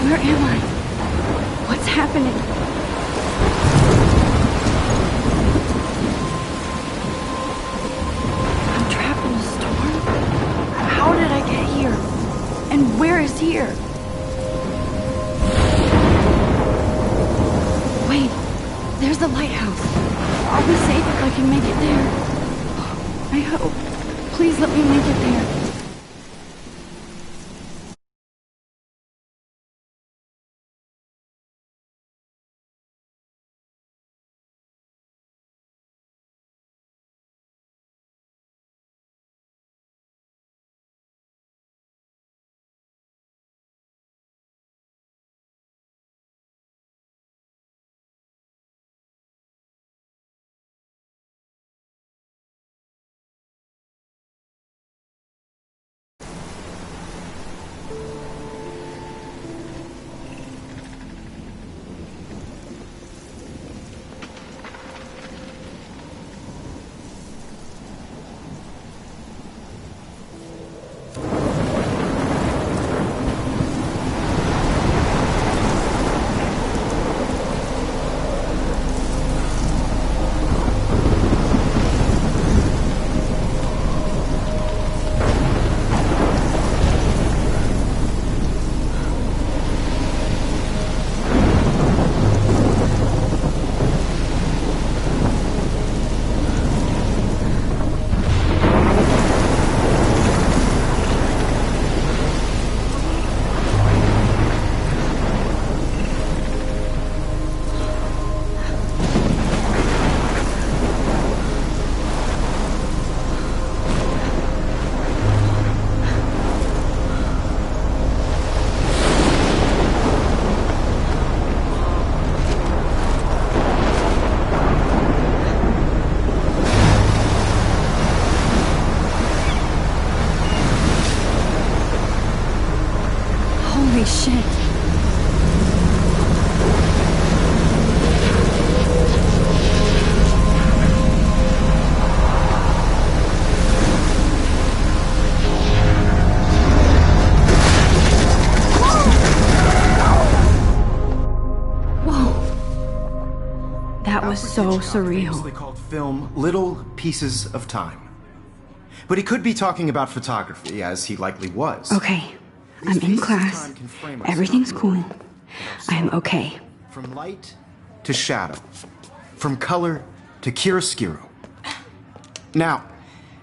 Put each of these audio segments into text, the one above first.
Where am I? What's happening? I'm trapped in a storm? How did I get here? And where is here? Wait, there's the lighthouse. I'll be safe if I can make it there. I hope. Please let me make it there. Holy shit. Whoa. That was so surreal. Famously called film Little Pieces of Time. But he could be talking about photography, as he likely was. Okay. I'm in class. Everything's cool. I'm okay. From light to shadow. From color to chiaroscuro. Now,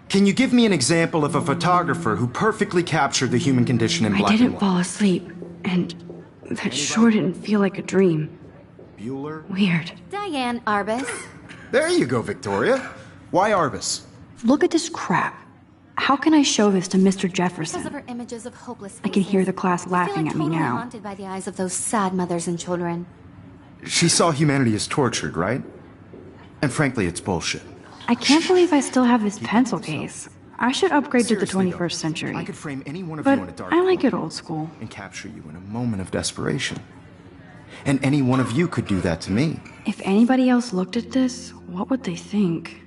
can you give me an example of a photographer who perfectly captured the human condition in black and white? I didn't fall asleep, and that sure didn't feel like a dream. Bueller? Weird. Diane Arbus. There you go, Victoria. Why Arbus? Look at this crap. How can I show this to Mr. Jefferson? Because of her images of hopeless I can hear the class laughing at me now. Haunted by the eyes of those sad mothers and children. She saw humanity as tortured, right? And frankly, it's bullshit. I can't believe I still have this pencil case. I should upgrade to the Seriously, 21st century. I could frame any one of But you in a dark I like room it old school. and capture you in a moment of desperation. And any one of you could do that to me. If anybody else looked at this, what would they think?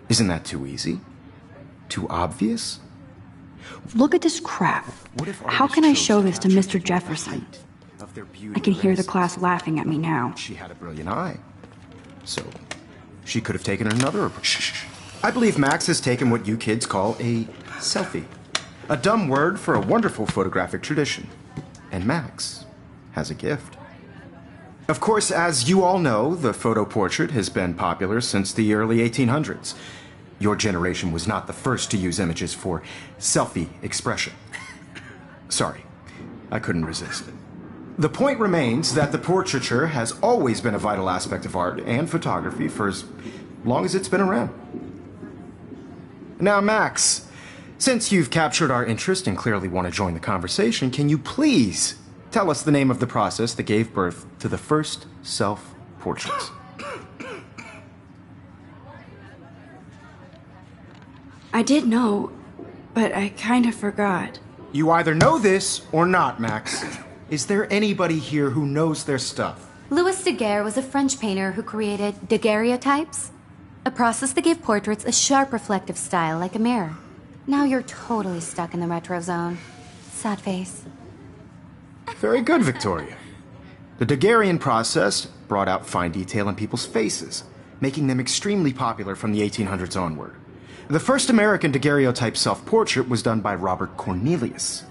Isn't that too easy? Too obvious? Look at this crap. What if How artists can I chose show this to capture Mr. the Jefferson? height of their beauty I can hear the races? class laughing at me now. She had a brilliant eye. So, she could have taken another approach. Shh. I believe Max has taken what you kids call a selfie. A dumb word for a wonderful photographic tradition. And Max has a gift. Of course, as you all know, the photo portrait has been popular since the early 1800s. Your generation was not the first to use images for selfie expression. Sorry, I couldn't resist. The point remains that the portraiture has always been a vital aspect of art and photography for as long as it's been around. Now, Max, since you've captured our interest and clearly want to join the conversation, can you please tell us the name of the process that gave birth to the first self-portraits? I did know, but I kind of forgot. You either know this or not, Max. Is there anybody here who knows their stuff? Louis Daguerre was a French painter who created daguerreotypes, a process that gave portraits a sharp reflective style like a mirror. Now you're totally stuck in the retro zone. Sad face. Very good, Victoria. The Daguerrean process brought out fine detail in people's faces, making them extremely popular from the 1800s onward. The first American daguerreotype self-portrait was done by Robert Cornelius.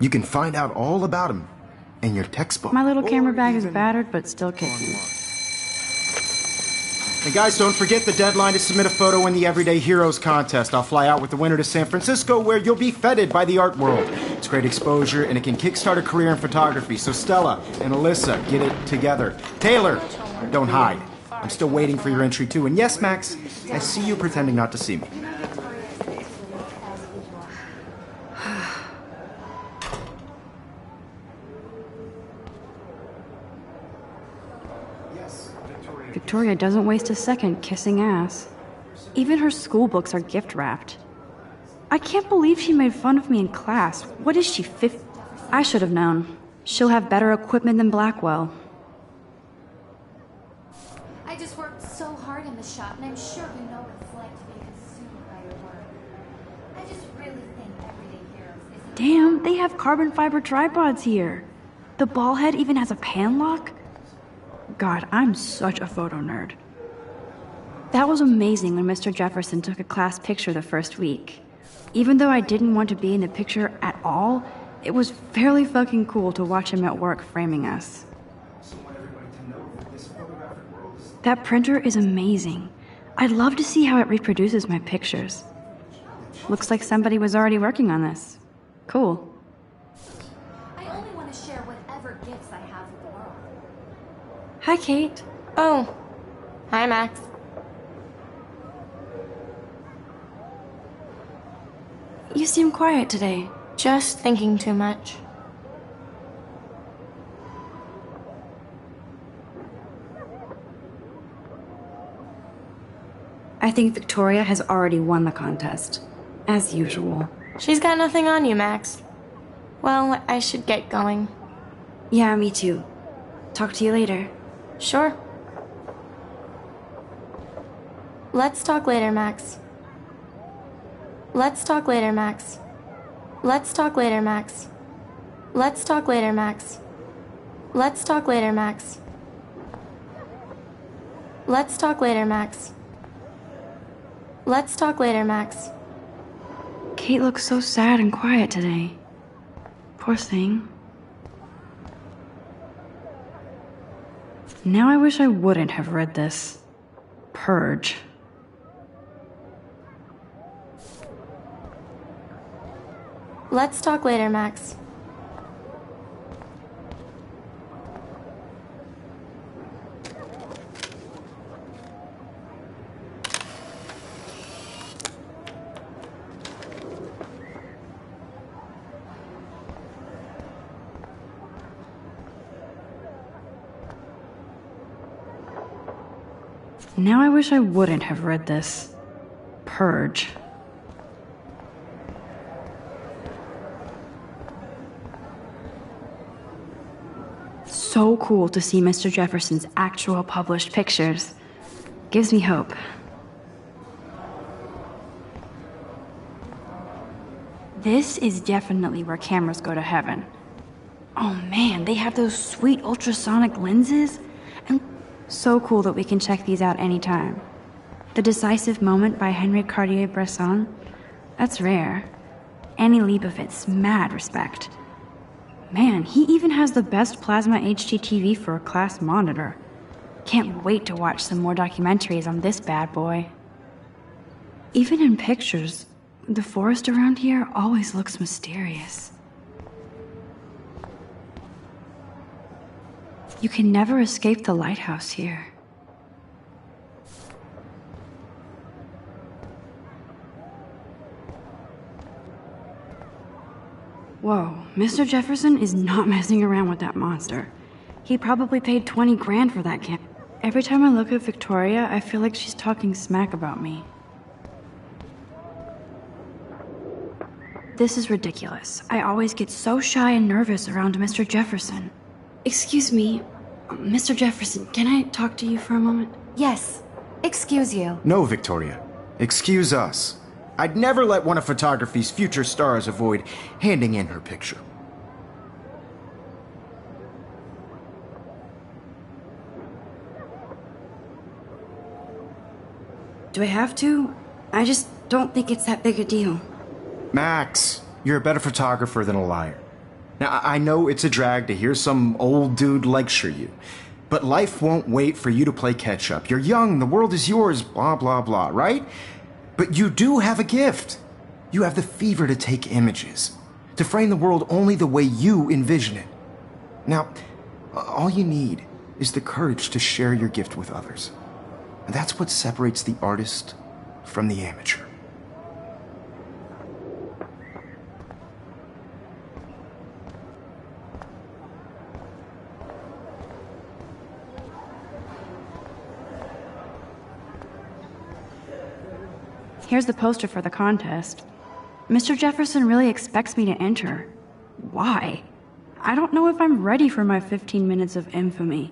You can find out all about him in your textbook. My little camera Or bag is even battered, but still kicking. And guys, don't forget the deadline to submit a photo in the Everyday Heroes contest. I'll fly out with the winner to San Francisco, where you'll be feted by the art world. It's great exposure, and it can kickstart a career in photography. So Stella and Alyssa, get it together. Taylor, don't hide. I'm still waiting for your entry, too. And yes, Max, I see you pretending not to see me. Victoria doesn't waste a second kissing ass. Even her school books are gift wrapped. I can't believe she made fun of me in class. What is she, 50? I should have known. She'll have better equipment than Blackwell. I just worked so hard in the shop, and I'm sure you know what it's like to be consumed by your work. I just really think Everyday Heroes is... Damn, they have carbon fiber tripods here. The ball head even has a pan lock. God, I'm such a photo nerd. That was amazing when Mr. Jefferson took a class picture the first week. Even though I didn't want to be in the picture at all, it was fairly fucking cool to watch him at work framing us. That printer is amazing. I'd love to see how it reproduces my pictures. Looks like somebody was already working on this. Cool. I only want to share whatever gifts I have with the world. Hi, Kate. Oh, hi, Max. You seem quiet today. Just thinking too much. I think Victoria has already won the contest. As usual. She's got nothing on you, Max. Well, I should get going. Yeah, me too. Talk to you later. Sure. Let's talk later, Max. Let's talk later, Max. Let's talk later, Max. Let's talk later, Max. Let's talk later, Max. Let's talk later, Max. Let's talk later, Max. Kate looks so sad and quiet today. Poor thing. Now I wish I wouldn't have read this. Purge. Let's talk later, Max. Now I wish I wouldn't have read this. Purge. So cool to see Mr. Jefferson's actual published pictures. Gives me hope. This is definitely where cameras go to heaven. Oh man, they have those sweet ultrasonic lenses. And so cool that we can check these out anytime. The Decisive Moment by Henri Cartier-Bresson, that's rare. Annie Leibovitz, mad respect. Man, he even has the best plasma HDTV for a class monitor. Can't wait to watch some more documentaries on this bad boy. Even in pictures, the forest around here always looks mysterious. You can never escape the lighthouse here. Whoa, Mr. Jefferson is not messing around with that monster. He probably paid 20 grand for that camp. Every time I look at Victoria, I feel like she's talking smack about me. This is ridiculous. I always get so shy and nervous around Mr. Jefferson. Excuse me, Mr. Jefferson, can I talk to you for a moment? Yes. Excuse you. No, Victoria. Excuse us. I'd never let one of photography's future stars avoid handing in her picture. Do I have to? I just don't think it's that big a deal. Max, you're a better photographer than a liar. Now, I know it's a drag to hear some old dude lecture you, but life won't wait for you to play catch-up. You're young, the world is yours, blah, blah, blah, right? But you do have a gift. You have the fever to take images, to frame the world only the way you envision it. Now, all you need is the courage to share your gift with others. And that's what separates the artist from the amateur. Here's the poster for the contest. Mr. Jefferson really expects me to enter. Why? I don't know if I'm ready for my 15 minutes of infamy.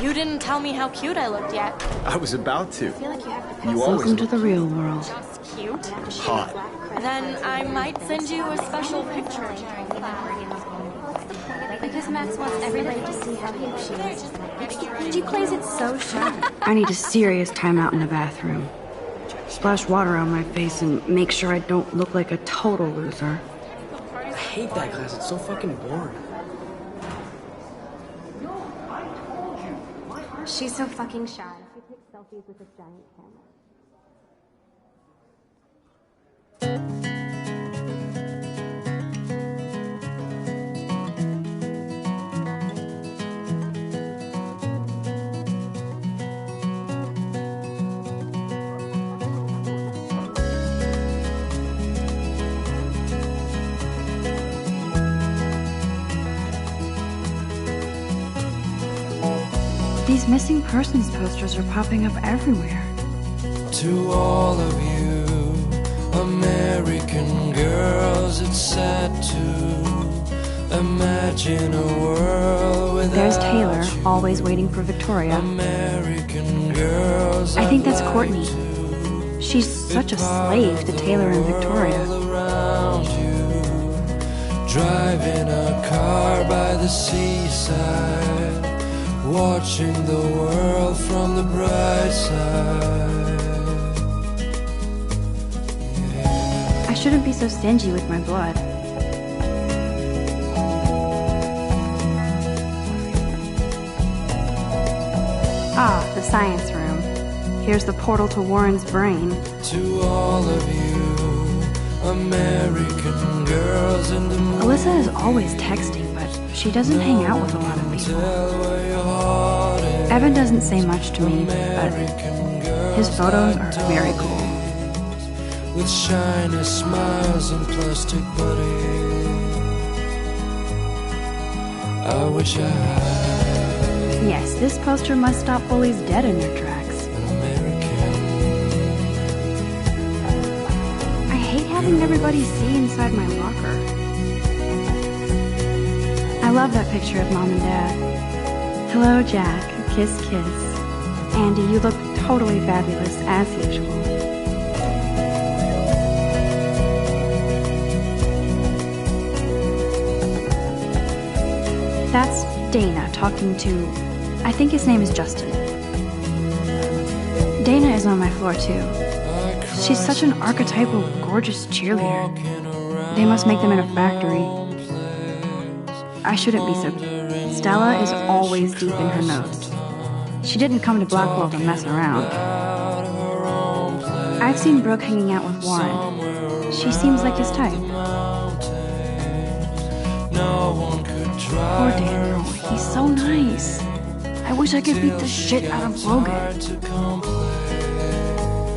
You didn't tell me how cute I looked yet. I was about to. I feel like you have to You always Welcome to look the real world. Just cute. hot. Then I might send you a special picture. Because Max wants everybody to see how cute she is. She plays it so shy. I need a serious timeout in the bathroom. Splash water on my face and make sure I don't look like a total loser. I hate that class. It's so fucking boring. She's so fucking shy. She takes selfies with this giant camera. These missing persons posters are popping up everywhere. To all of you American girls, it's sad to imagine a world without There's Taylor, you. always waiting for Victoria. American girls, I think that's I'd Courtney. like to She's such a slave to Taylor and Victoria. all around you, driving a car by the seaside, watching the world from the bright side. I shouldn't be so stingy with my blood. Ah, the science room. Here's the portal to Warren's brain. To all of you American girls in the moon, Alyssa is always texting, but she doesn't hang out with a lot of people. tell where your heart is. Evan doesn't say much to me, but American girls his photos are and very cool. with shiny smiles and plastic buddies. I wish I had Yes, this poster must stop bullies dead in their tracks. I hate having everybody see inside my locker. I love that picture of Mom and Dad. Hello, Jack. Kiss, kiss. Andy, you look totally fabulous, as usual. That's Dana talking to... I think his name is Justin. Dana is on my floor, too. She's such an archetypal, gorgeous cheerleader. They must make them in a factory. I shouldn't be so... Stella is always deep in her notes. She didn't come to Blackwell to mess around. I've seen Brooke hanging out with Warren. She seems like his type. Poor Daniel, he's so nice. I wish I could beat the shit out of Logan.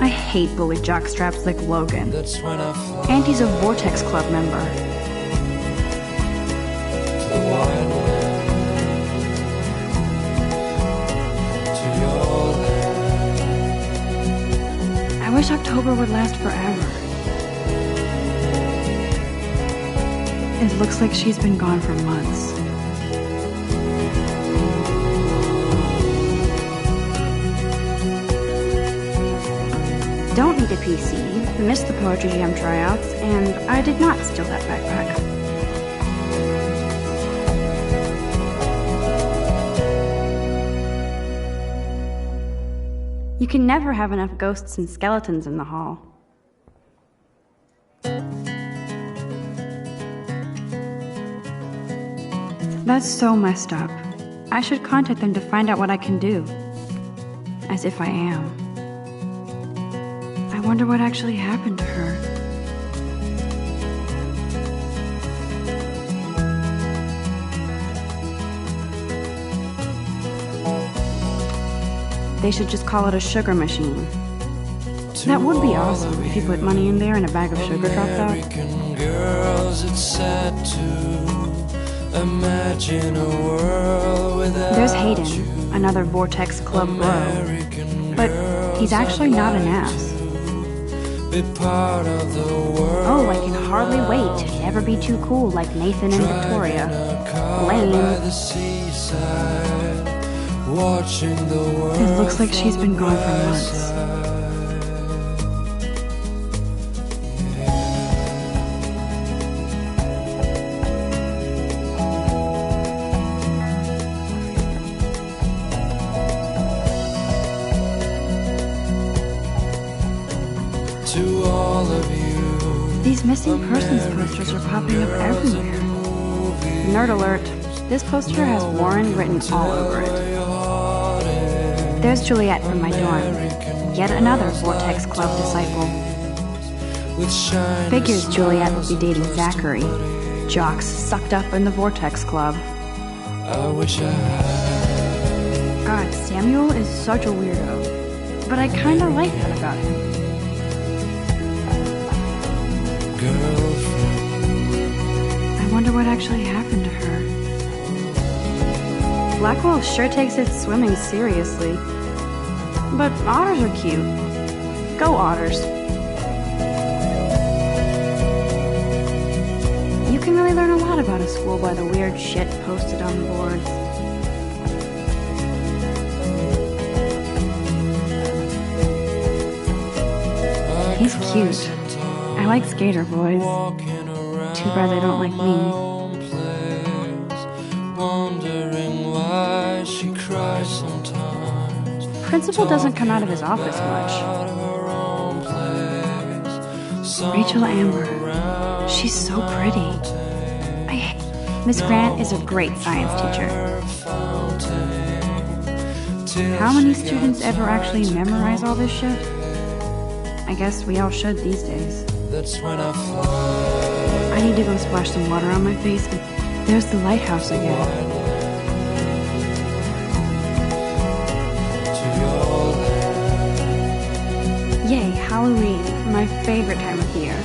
I hate bully jockstraps like Logan. And he's a Vortex Club member. I wish October would last forever. It looks like she's been gone for months. Don't need a PC, missed the Poetry Jam tryouts, and I did not steal that backpack. You can never have enough ghosts and skeletons in the hall. That's so messed up. I should contact them to find out what I can do. As if I am. I wonder what actually happened to her. They should just call it a sugar machine. That would be awesome if you put money in there and a bag of sugar dropped out. Girls, it's sad to imagine a world without There's Hayden, another Vortex Club bro. But he's actually not an ass. be part of the world. Oh, I can hardly wait to never be too cool like Nathan and Victoria. Lame. It looks like she's been gone for months. To all of you, These missing persons posters are popping up everywhere. Nerd alert. This poster has Warren written all over it. There's Juliet from my dorm. Yet another Vortex Club disciple. Figures Juliet would be dating Zachary. Jocks sucked up in the Vortex Club. I wish I had. God, Samuel is such a weirdo. But I kinda like that about him. I wonder what actually happened to her. Blackwell sure takes its swimming seriously. But otters are cute. Go otters. You can really learn a lot about a school by the weird shit posted on the boards. He's cute. I like skater boys. Too bad they don't like me. Principal doesn't come out of his office much. Rachel Amber. She's so pretty. Miss Grant is a great science teacher. How many students ever actually memorize all this shit? I guess we all should these days. I need to go splash some water on my face. There's the lighthouse again. Yay, Halloween, my favorite time of year.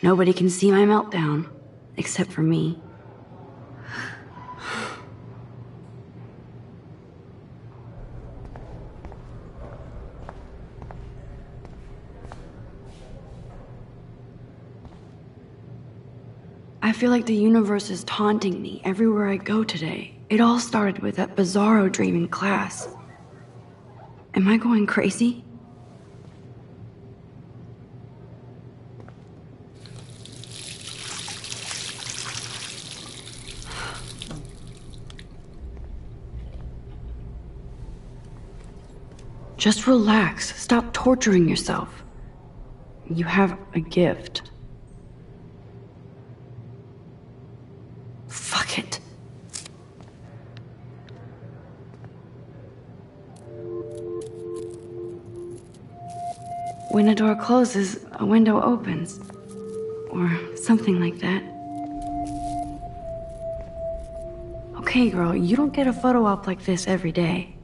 Nobody can see my meltdown, except for me. I feel like the universe is taunting me everywhere I go today. It all started with that bizarro dream in class. Am I going crazy? Just relax. Stop torturing yourself. You have a gift. Fuck it. When a door closes, a window opens. Or something like that. Okay, girl, you don't get a photo op like this every day.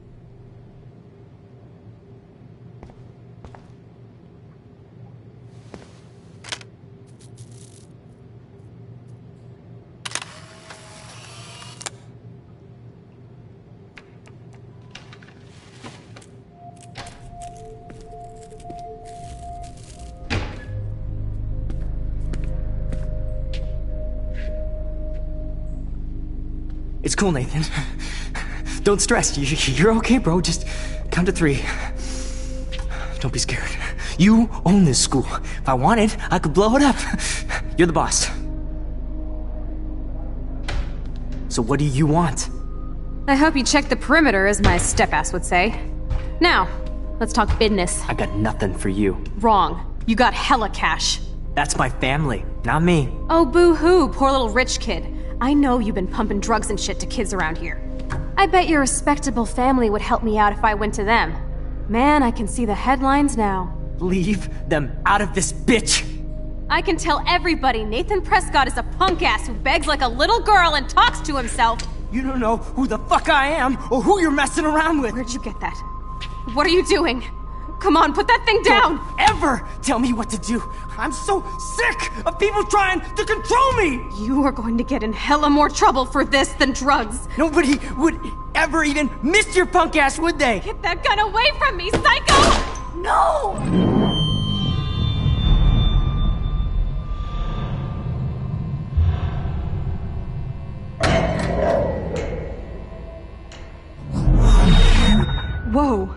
It's cool, Nathan. Don't stress. You're okay, bro. Just count to 3. Don't be scared. You own this school. If I wanted, I could blow it up. You're the boss. So what do you want? I hope you checked the perimeter, as my step-ass would say. Now, let's talk business. I got nothing for you. Wrong. You got hella cash. That's my family, not me. Oh, boo-hoo, poor little rich kid. I know you've been pumping drugs and shit to kids around here. I bet your respectable family would help me out if I went to them. Man, I can see the headlines now. Leave them out of this bitch! I can tell everybody Nathan Prescott is a punk ass who begs like a little girl and talks to himself. You don't know who the fuck I am or who you're messing around with. Where'd you get that? What are you doing? Come on, put that thing down! Don't ever tell me what to do! I'm so sick of people trying to control me! You are going to get in hella more trouble for this than drugs. Nobody would ever even miss your punk ass, would they? Get that gun away from me, psycho! No! Whoa.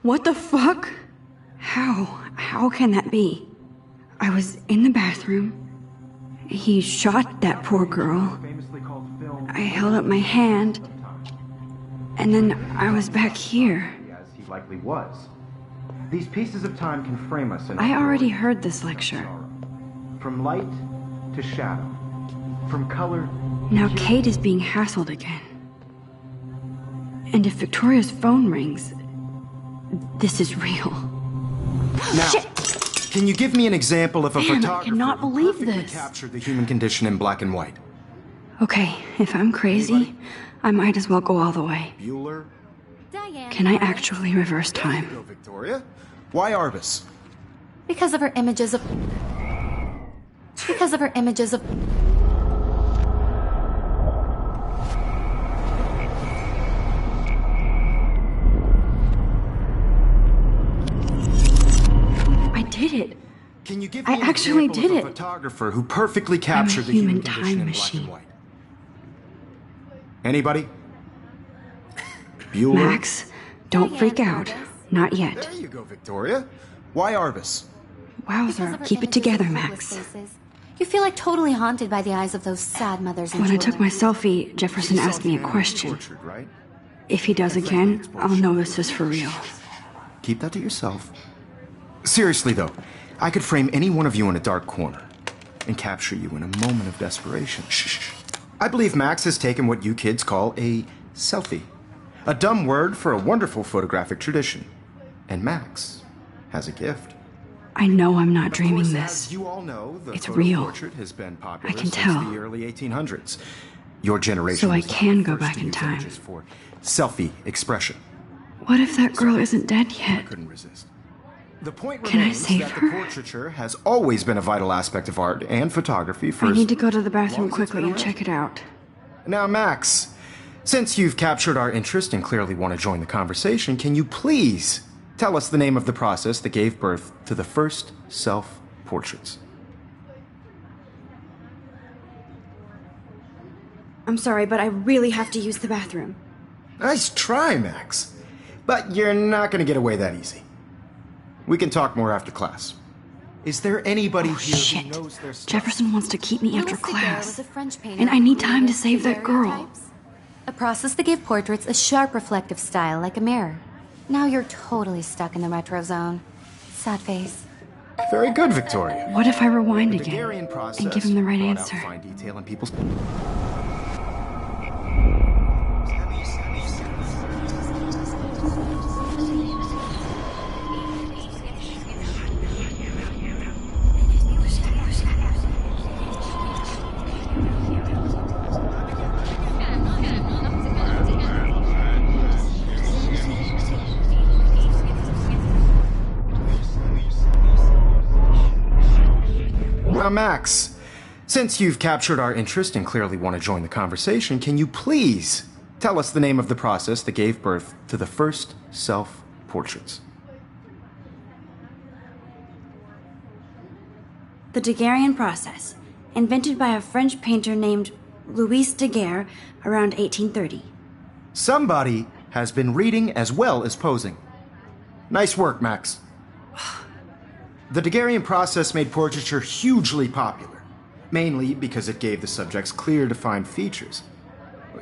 What the fuck? How can that be? I was in the bathroom. He shot that poor girl. I held up my hand. And then I was back here. As he likely was. These pieces of time can frame us in I already heard this lecture. From light to shadow. From color. Now Kate is being hassled again. And if Victoria's phone rings, this is real. Now, Shit. Can you give me an example of a Man, I photographer cannot who believe perfectly this. captured the human condition in black and white? Okay, if I'm crazy, I might as well go all the way. Bueller? Diane. Can I actually reverse time? Go, Victoria. Why Arbus? Because of her images of... Because of her images of... I did it. Can you give I me an actually example did of a it. photographer who perfectly captured the human human condition time in black and machine. white? Anybody? Bueller? Max, don't freak out. Not yet. There you go, Victoria. Why Arbus? Because of Wowzer, her keep it images together, of Max. hopeless faces. You feel like totally haunted by the eyes of those sad mothers and When I children. took my selfie, Jefferson asked me a question. Tortured, right? If he does again, I'll know this is for real. Keep that to yourself. Seriously, though, I could frame any one of you in a dark corner and capture you in a moment of desperation. Shh. I believe Max has taken what you kids call a selfie. A dumb word for a wonderful photographic tradition. And Max has a gift. I know I'm not Of dreaming course, this. As you all know, the It's photo real. portrait has been popular I can since tell. the early 1800s. Your generation So I was the can go first back to in use time. images for selfie expression. What if that girl isn't dead I yet? couldn't resist. The point Can I remains save that her? the portraiture has always been a vital aspect of art and photography for I as need to go to the long bathroom as it's quickly been and around. check it out. Now, Max, since you've captured our interest and clearly want to join the conversation, can you please tell us the name of the process that gave birth to the first self-portraits? I'm sorry, but I really have to use the bathroom. Nice try, Max. But you're not going to get away that easy. We can talk more after class. Is there anybody here Shit. who knows their stuff? Jefferson wants to keep me after Louis Daguerre class. was a French painter And I who need time to created save that girl. daguerreotypes, a process that gave portraits a sharp reflective style like a mirror. Now you're totally stuck in the retro zone. Sad face. Very good, Victoria. What if I rewind The again Daguerrean process and give him the right brought out answer? fine detail in people's. Now, Max, since you've captured our interest and clearly want to join the conversation, can you please tell us the name of the process that gave birth to the first self-portraits? The Daguerrean process, invented by a French painter named Louis Daguerre around 1830. Somebody has been reading as well as posing. Nice work, Max. The Daguerrean process made portraiture hugely popular, mainly because it gave the subjects clear, defined features.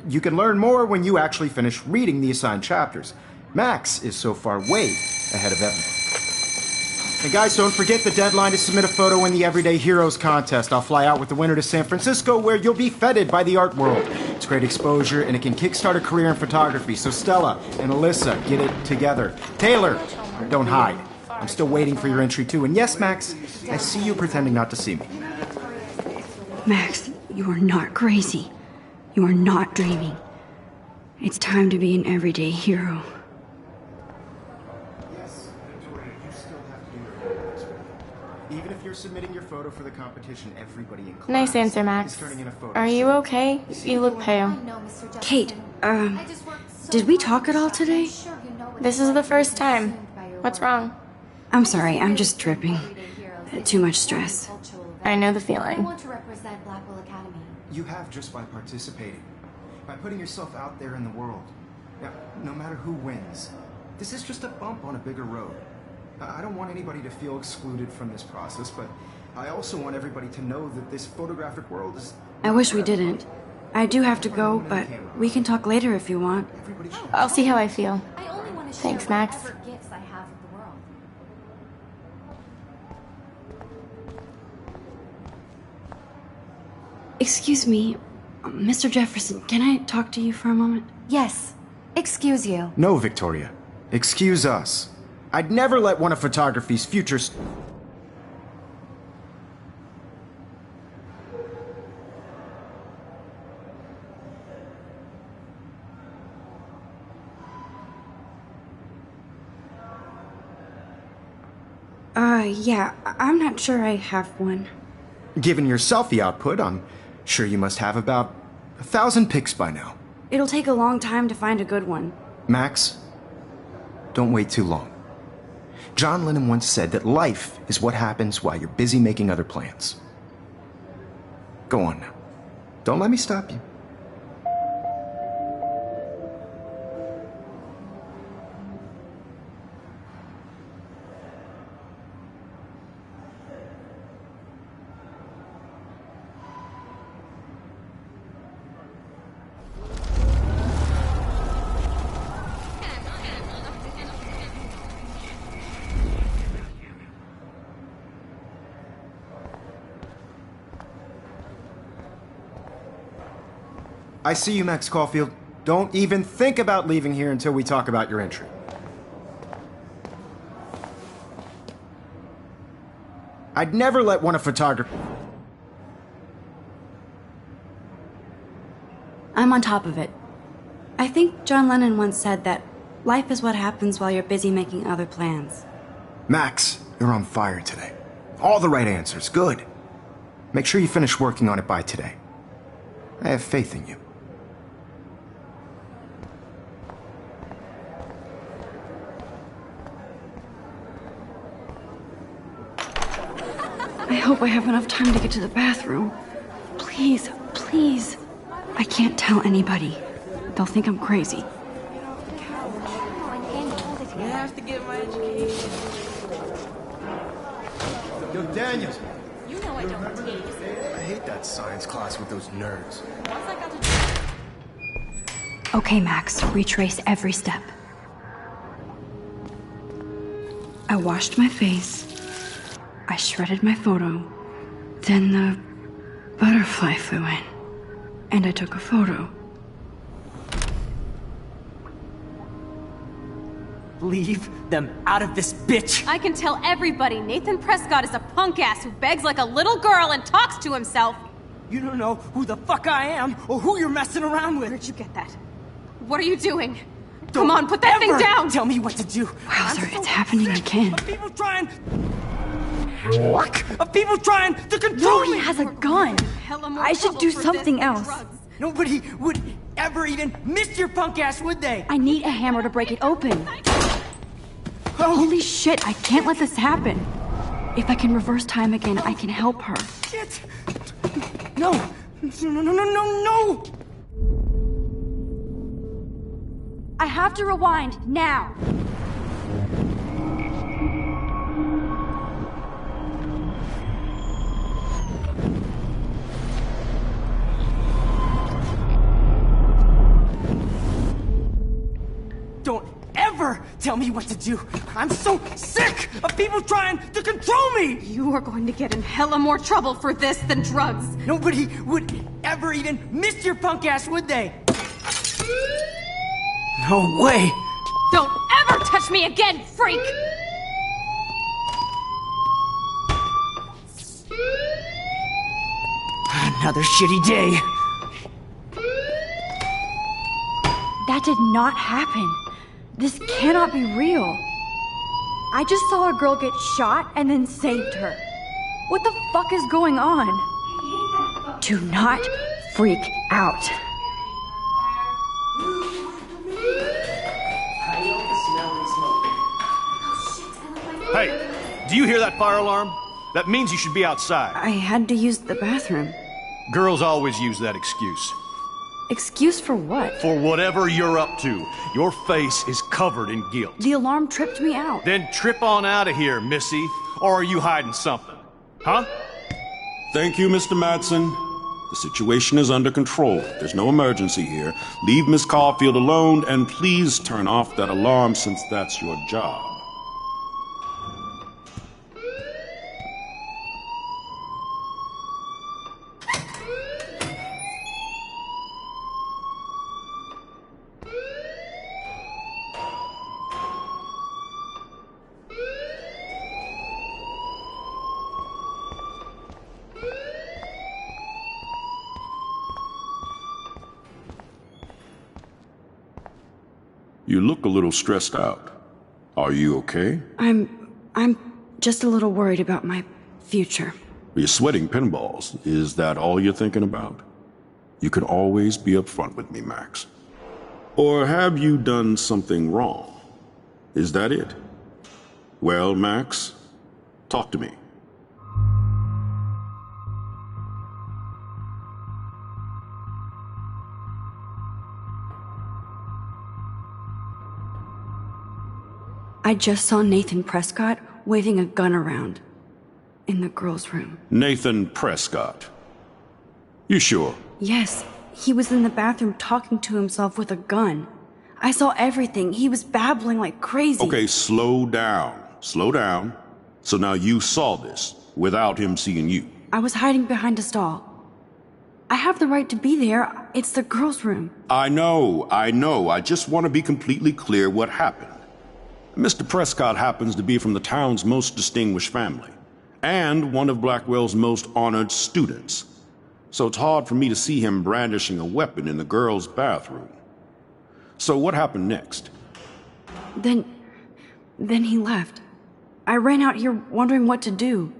You can learn more when you actually finish reading the assigned chapters. Max is so far way ahead of everyone. And guys, don't forget the deadline to submit a photo in the Everyday Heroes contest. I'll fly out with the winner to San Francisco, where you'll be feted by the art world. It's great exposure, and it can kickstart a career in photography. So Stella and Alyssa, get it together. Taylor, don't hide. I'm still waiting for your entry too. And yes, Max, I see you pretending not to see me. Max, you are not crazy. You are not dreaming. It's time to be an everyday hero. Yes, Victoria, you still have to do your homework. Even if you're submitting your photo for the competition, everybody in class Nice answer, Max. is turning in a photo. Are you okay? You look pale. Kate, did we talk at all today? This is the first time. What's wrong? I'm sorry, I'm just tripping. Too much stress. I know the I feeling. want to represent Blackwell Academy. You have just by participating, by putting yourself out there in the world. Now, no matter who wins, this is just a bump on a bigger road. I don't want anybody to feel excluded from this process, but I also want everybody to know that this photographic world is... I wish we didn't. I do have to go, but we can talk later if you want. Everybody should. I'll see how I feel. I only want to Thanks, share Max. whatever gifts I have with the world. Excuse me, Mr. Jefferson, can I talk to you for a moment? Yes. Excuse you. No, Victoria. Excuse us. I'd never let one of photography's future... Yeah, I'm not sure I have one. Given your selfie output, I'm sure you must have about 1,000 pics by now. It'll take a long time to find a good one. Max, don't wait too long. John Lennon once said that life is what happens while you're busy making other plans. Go on now. Don't let me stop you. I see you, Max Caulfield. Don't even think about leaving here until we talk about your entry. I'd never let one of photography... I'm on top of it. I think John Lennon once said that life is what happens while you're busy making other plans. Max, you're on fire today. All the right answers, good. Make sure you finish working on it by today. I have faith in you. I hope I have enough time to get to the bathroom. Please, please. I can't tell anybody. They'll think I'm crazy. Yo, Daniel. You know I don't tease. I hate that science class with those nerds. Okay, Max, retrace every step. I washed my face. I shredded my photo. Then the butterfly flew in. And I took a photo. Leave them out of this bitch! I can tell everybody Nathan Prescott is a punk ass who begs like a little girl and talks to himself. You don't know who the fuck I am or who you're messing around with. Where'd you get that? What are you doing? Come on, put that thing down! Tell me what to do. Wowzer, it's happening again. Of people trying... Of people trying to control No, he me! has a gun! Hella more I should trouble do for something this than else. drugs. Nobody would ever even miss your punk ass, would they? I need a hammer to break it open. Holy shit, I can't let this happen. If I can reverse time again, I can help her. Shit! No! No! I have to rewind, now! Don't ever tell me what to do! I'm so sick of people trying to control me! You are going to get in hella more trouble for this than drugs. Nobody would ever even miss your punk ass, would they? No way! Don't ever touch me again, freak! Another shitty day. That did not happen. This cannot be real. I just saw a girl get shot and then saved her. What the fuck is going on? Do not freak out. Hey, do you hear that fire alarm? That means you should be outside. I had to use the bathroom. Girls always use that excuse. Excuse for what? For whatever you're up to, your face is covered in guilt. The alarm tripped me out. Then trip on out of here, Missy. Or are you hiding something? Huh? Thank you, Mr. Madsen. The situation is under control. There's no emergency here. Leave Miss Caulfield alone, and please turn off that alarm since that's your job. You look a little stressed out. Are you okay? I'm just a little worried about my future. You're sweating pinballs. Is that all you're thinking about? You can always be upfront with me, Max. Or have you done something wrong? Is that it? Well, Max, talk to me. I just saw Nathan Prescott waving a gun around in the girls' room. Nathan Prescott. You sure? Yes, he was in the bathroom talking to himself with a gun. I saw everything. He was babbling like crazy. Okay, slow down. Slow down. So now you saw this without him seeing you. I was hiding behind a stall. I have the right to be there. It's the girls' room. I know. I just want to be completely clear what happened. Mr. Prescott happens to be from the town's most distinguished family, and one of Blackwell's most honored students. So it's hard for me to see him brandishing a weapon in the girls' bathroom. So what happened next? Then he left. I ran out here wondering what to do.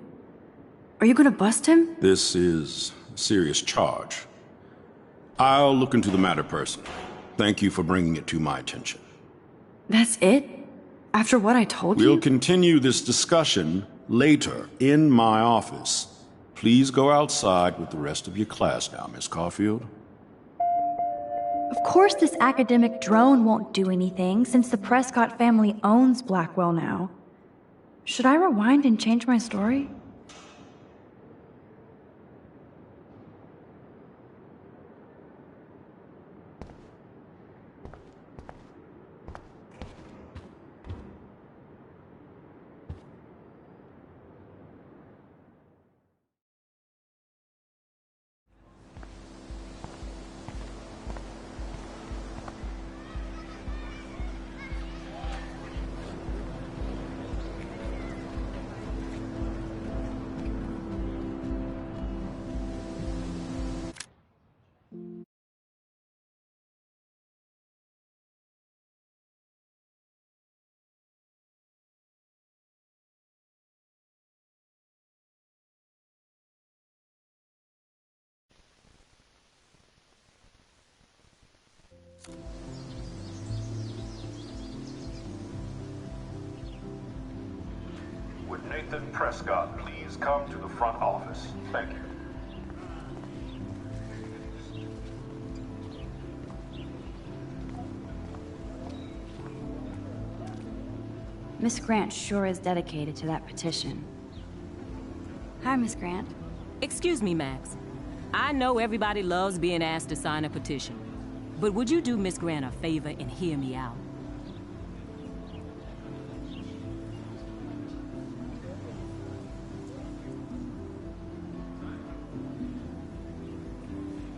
Are you gonna bust him? This is a serious charge. I'll look into the matter personally. Thank you for bringing it to my attention. That's it? After what I told you? We'll continue this discussion later in my office. Please go outside with the rest of your class now, Miss Caulfield. Of course this academic drone won't do anything, since the Prescott family owns Blackwell now. Should I rewind and change my story? Would Nathan Prescott please come to the front office? Thank you. Miss Grant sure is dedicated to that petition. Hi, Miss Grant. Excuse me, Max. I know everybody loves being asked to sign a petition. But would you do Miss Grant a favor and hear me out?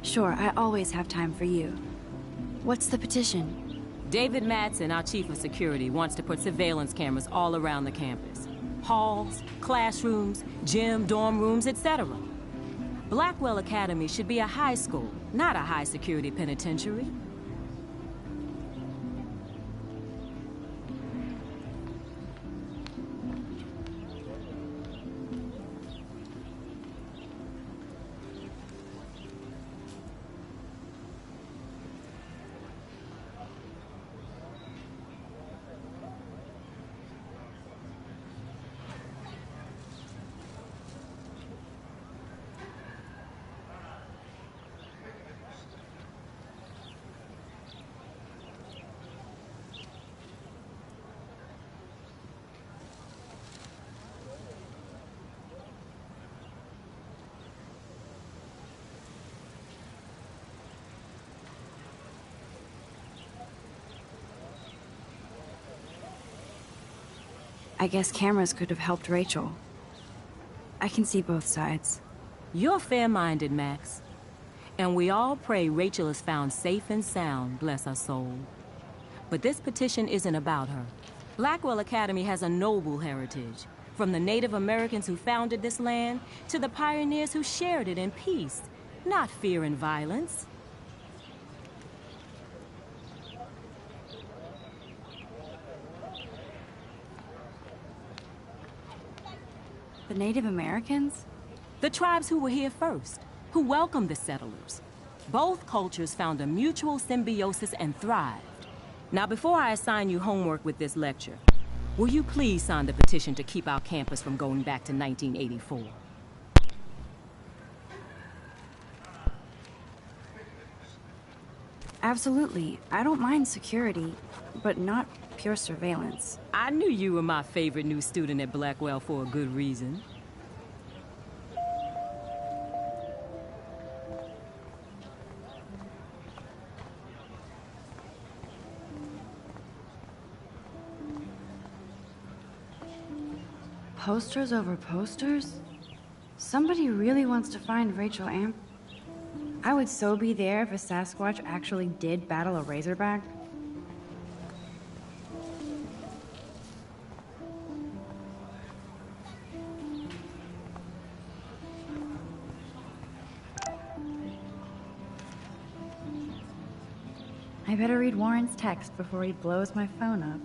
Sure, I always have time for you. What's the petition? David Madsen, our chief of security, wants to put surveillance cameras all around the campus. Halls, classrooms, gym, dorm rooms, etc. Blackwell Academy should be a high school, not a high-security penitentiary. I guess cameras could have helped Rachel. I can see both sides. You're fair-minded, Max. And we all pray Rachel is found safe and sound, bless her soul. But this petition isn't about her. Blackwell Academy has a noble heritage, from the Native Americans who founded this land to the pioneers who shared it in peace, not fear and violence. The Native Americans? The tribes who were here first, who welcomed the settlers. Both cultures found a mutual symbiosis and thrived. Now, before I assign you homework with this lecture, will you please sign the petition to keep our campus from going back to 1984? Absolutely. I don't mind security, but not pure surveillance. I knew you were my favorite new student at Blackwell for a good reason. Posters over posters? Somebody really wants to find Rachel Amp. I would so be there if a Sasquatch actually did battle a Razorback. I better read Warren's text before he blows my phone up.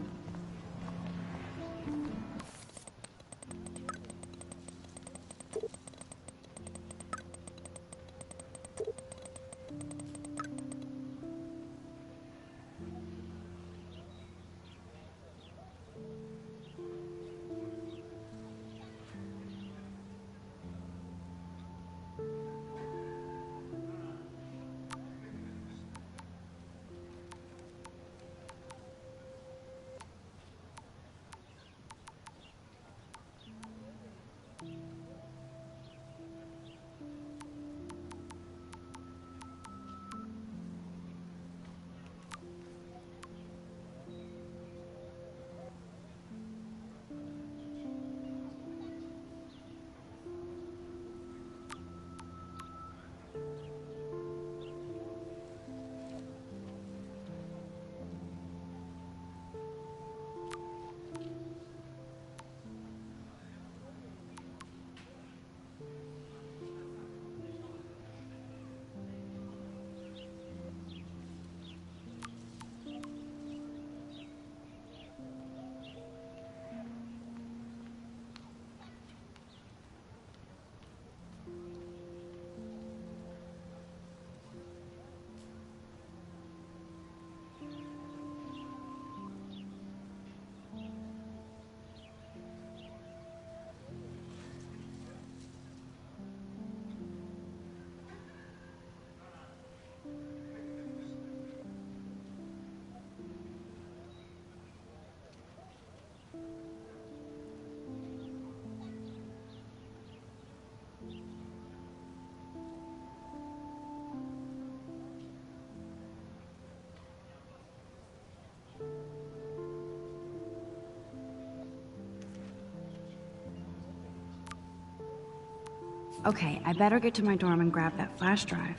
Okay, I better get to my dorm and grab that flash drive.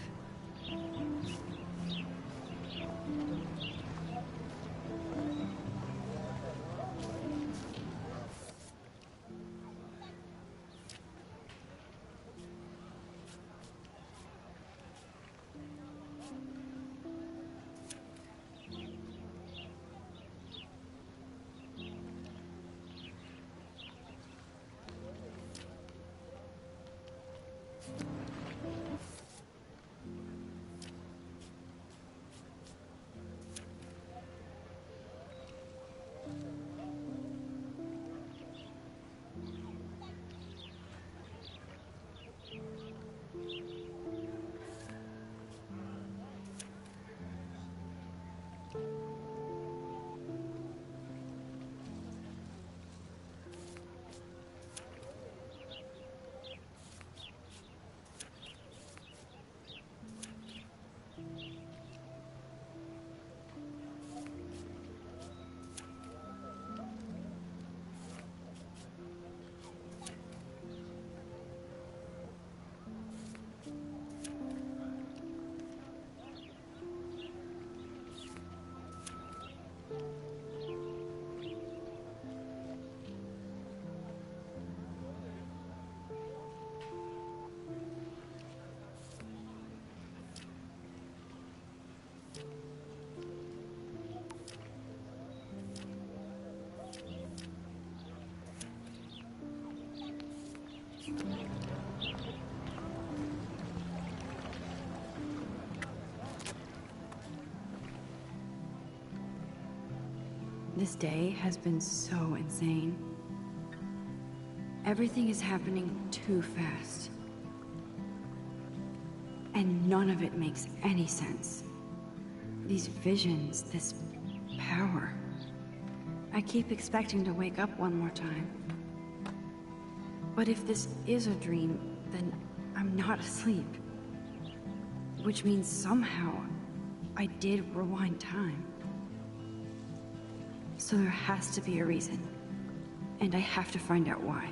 This day has been so insane. Everything is happening too fast. And none of it makes any sense. These visions, this power. I keep expecting to wake up one more time. But if this is a dream, then I'm not asleep. Which means somehow I did rewind time. So there has to be a reason. And I have to find out why.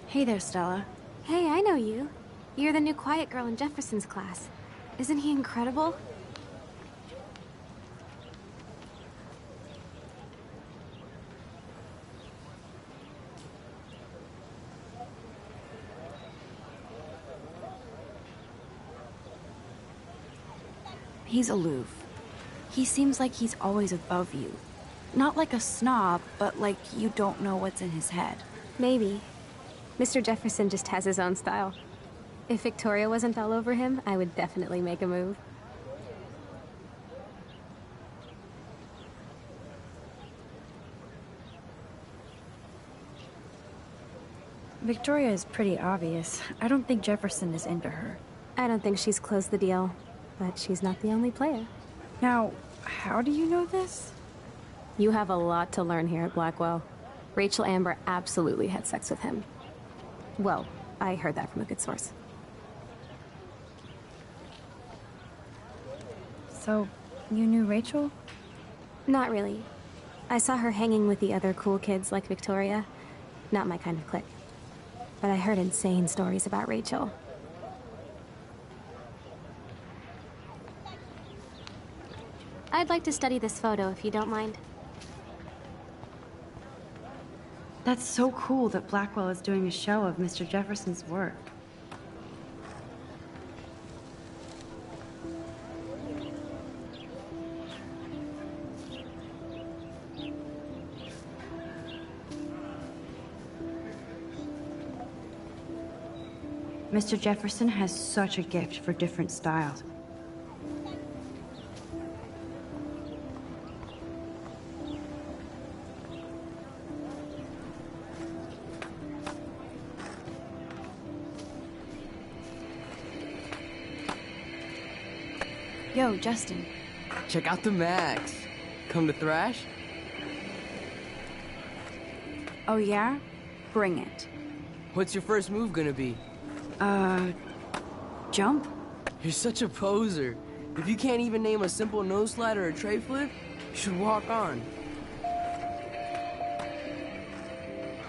Hey there, Stella. Hey, I know you. You're the new quiet girl in Jefferson's class. Isn't he incredible? He's aloof. He seems like he's always above you. Not like a snob, but like you don't know what's in his head. Maybe. Mr. Jefferson just has his own style. If Victoria wasn't all over him, I would definitely make a move. Victoria is pretty obvious. I don't think Jefferson is into her. I don't think she's closed the deal, but she's not the only player. Now, how do you know this? You have a lot to learn here at Blackwell. Rachel Amber absolutely had sex with him. Well, I heard that from a good source. So, you knew Rachel? Not really. I saw her hanging with the other cool kids like Victoria. Not my kind of clique. But I heard insane stories about Rachel. I'd like to study this photo if you don't mind. That's so cool that Blackwell is doing a show of Mr. Jefferson's work. Mr. Jefferson has such a gift for different styles. Yo, Justin. Check out the Max. Come to thrash? Oh yeah? Bring it. What's your first move gonna be? Jump? You're such a poser. If you can't even name a simple nose slide or a tray flip, you should walk on.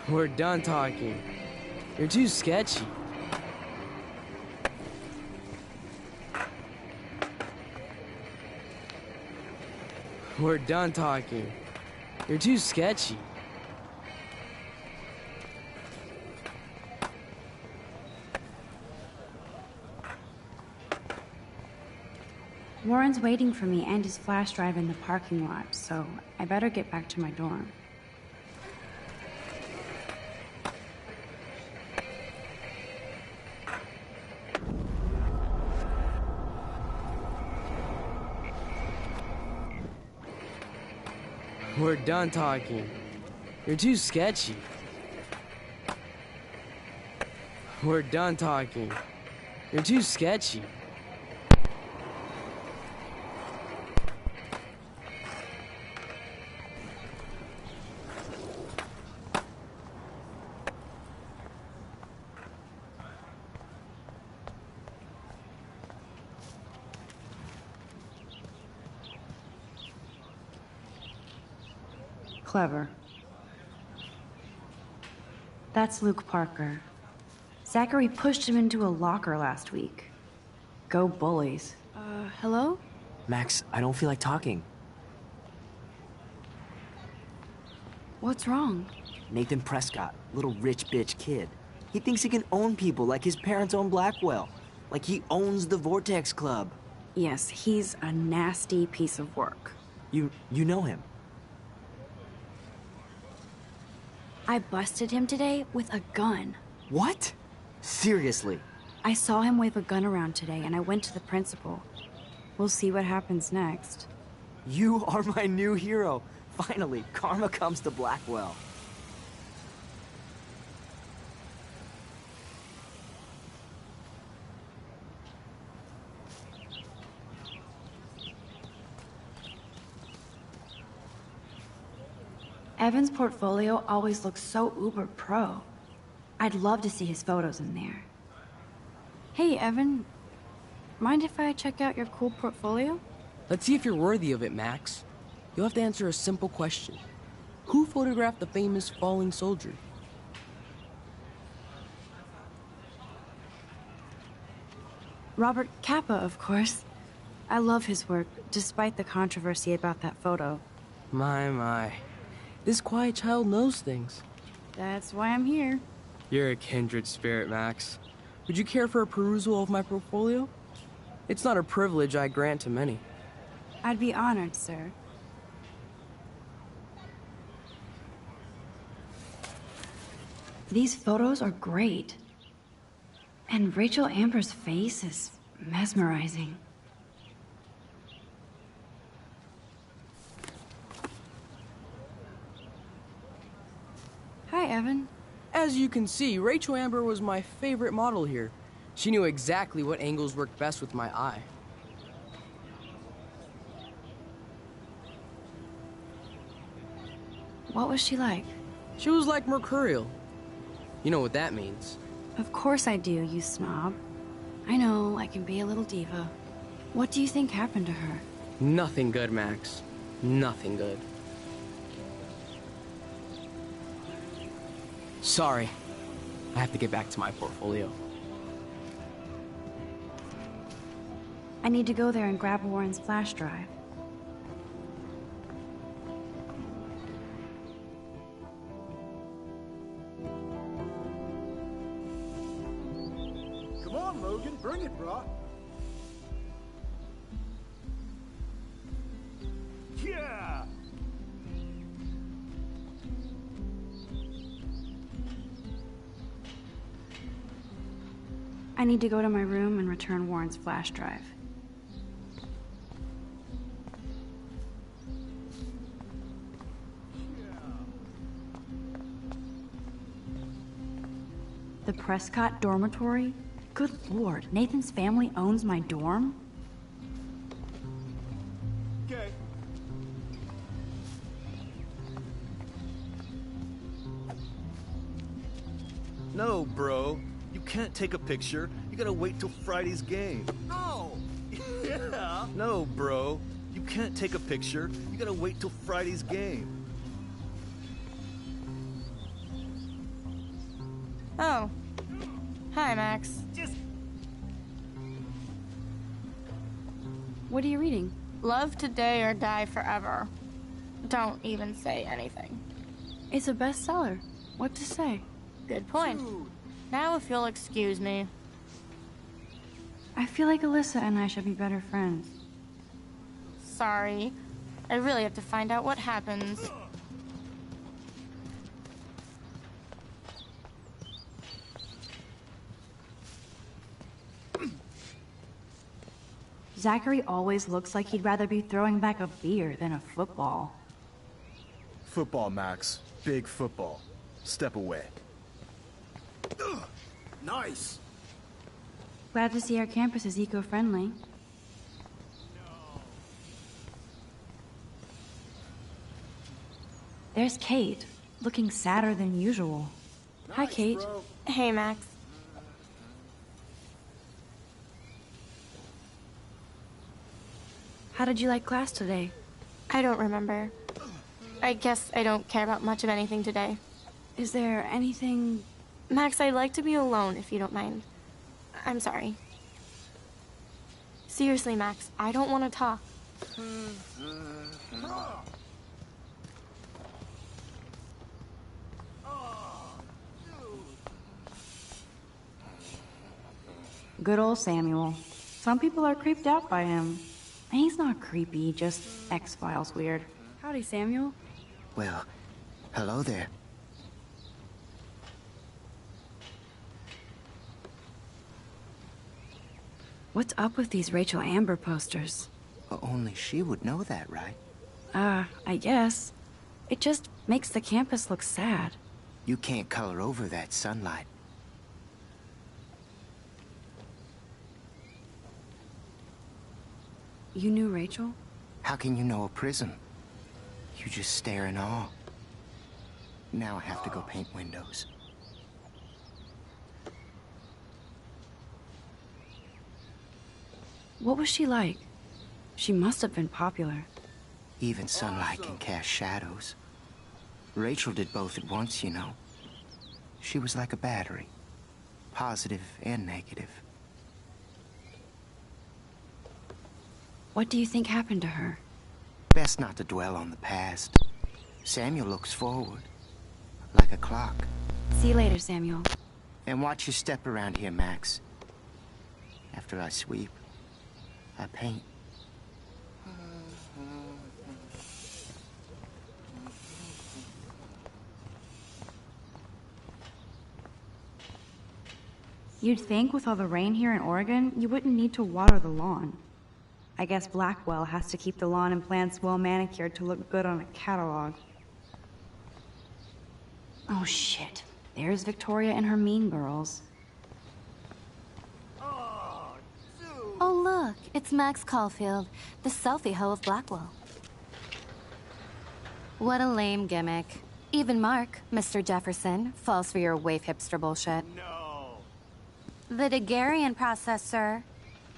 We're done talking. You're too sketchy. We're done talking. You're too sketchy. Warren's waiting for me and his flash drive in the parking lot, so I better get back to my dorm. We're done talking. You're too sketchy. We're done talking. You're too sketchy. Clever. That's Luke Parker. Zachary pushed him into a locker last week. Go bullies. Hello? Max, I don't feel like talking. What's wrong? Nathan Prescott, little rich bitch kid. He thinks he can own people like his parents own Blackwell. Like he owns the Vortex Club. Yes, he's a nasty piece of work. You know him? I busted him today with a gun. What? Seriously? I saw him wave a gun around today, and I went to the principal. We'll see what happens next. You are my new hero. Finally, karma comes to Blackwell. Evan's portfolio always looks so uber pro. I'd love to see his photos in there. Hey, Evan. Mind if I check out your cool portfolio? Let's see if you're worthy of it, Max. You'll have to answer a simple question. Who photographed the famous falling soldier? Robert Capa, of course. I love his work, despite the controversy about that photo. My. This quiet child knows things. That's why I'm here. You're a kindred spirit, Max. Would you care for a perusal of my portfolio? It's not a privilege I grant to many. I'd be honored, sir. These photos are great. And Rachel Amber's face is mesmerizing. Hi, Evan. As you can see, Rachel Amber was my favorite model here. She knew exactly what angles worked best with my eye. What was she like? She was like mercurial. You know what that means. Of course I do, you snob. I know, I can be a little diva. What do you think happened to her? Nothing good, Max. Nothing good. Sorry. I have to get back to my portfolio. I need to go there and grab Warren's flash drive. Come on, Logan, bring it, brah. Yeah! I need to go to my room and return Warren's flash drive. The Prescott dormitory? Good lord, Nathan's family owns my dorm? No, bro. You can't take a picture. You gotta wait till Friday's game. No! Yeah! No, bro. You can't take a picture. You gotta wait till Friday's game. Oh. Hi, Max. What are you reading? Love today or die forever. Don't even say anything. It's a bestseller. What to say? Good point. Now if you'll excuse me. I feel like Alyssa and I should be better friends. Sorry. I really have to find out what happens. Zachary always looks like he'd rather be throwing back a beer than a football. Football, Max. Big football. Step away. Nice! Glad to see our campus is eco-friendly. There's Kate, looking sadder than usual. Hi, Kate. Bro. Hey, Max. How did you like class today? I don't remember. I guess I don't care about much of anything today. Is there anything... Max, I'd like to be alone if you don't mind. I'm sorry. Seriously, Max, I don't want to talk. Good old Samuel. Some people are creeped out by him. And he's not creepy, just X-Files weird. Howdy, Samuel. Well, hello there. What's up with these Rachel Amber posters? Only she would know that, right? I guess. It just makes the campus look sad. You can't color over that sunlight. You knew Rachel? How can you know a prism? You just stare in awe. Now I have to go paint windows. What was she like? She must have been popular. Even sunlight can cast shadows. Rachel did both at once, you know. She was like a battery. Positive and negative. What do you think happened to her? Best not to dwell on the past. Samuel looks forward. Like a clock. See you later, Samuel. And watch your step around here, Max. After I sweep, I paint. You'd think with all the rain here in Oregon, you wouldn't need to water the lawn. I guess Blackwell has to keep the lawn and plants well manicured to look good on a catalog. Oh shit. There's Victoria and her mean girls. Oh, look, it's Max Caulfield, the selfie hoe of Blackwell. What a lame gimmick. Even Mark, Mr. Jefferson, falls for your waif hipster bullshit. No. The Daguerrean process, sir.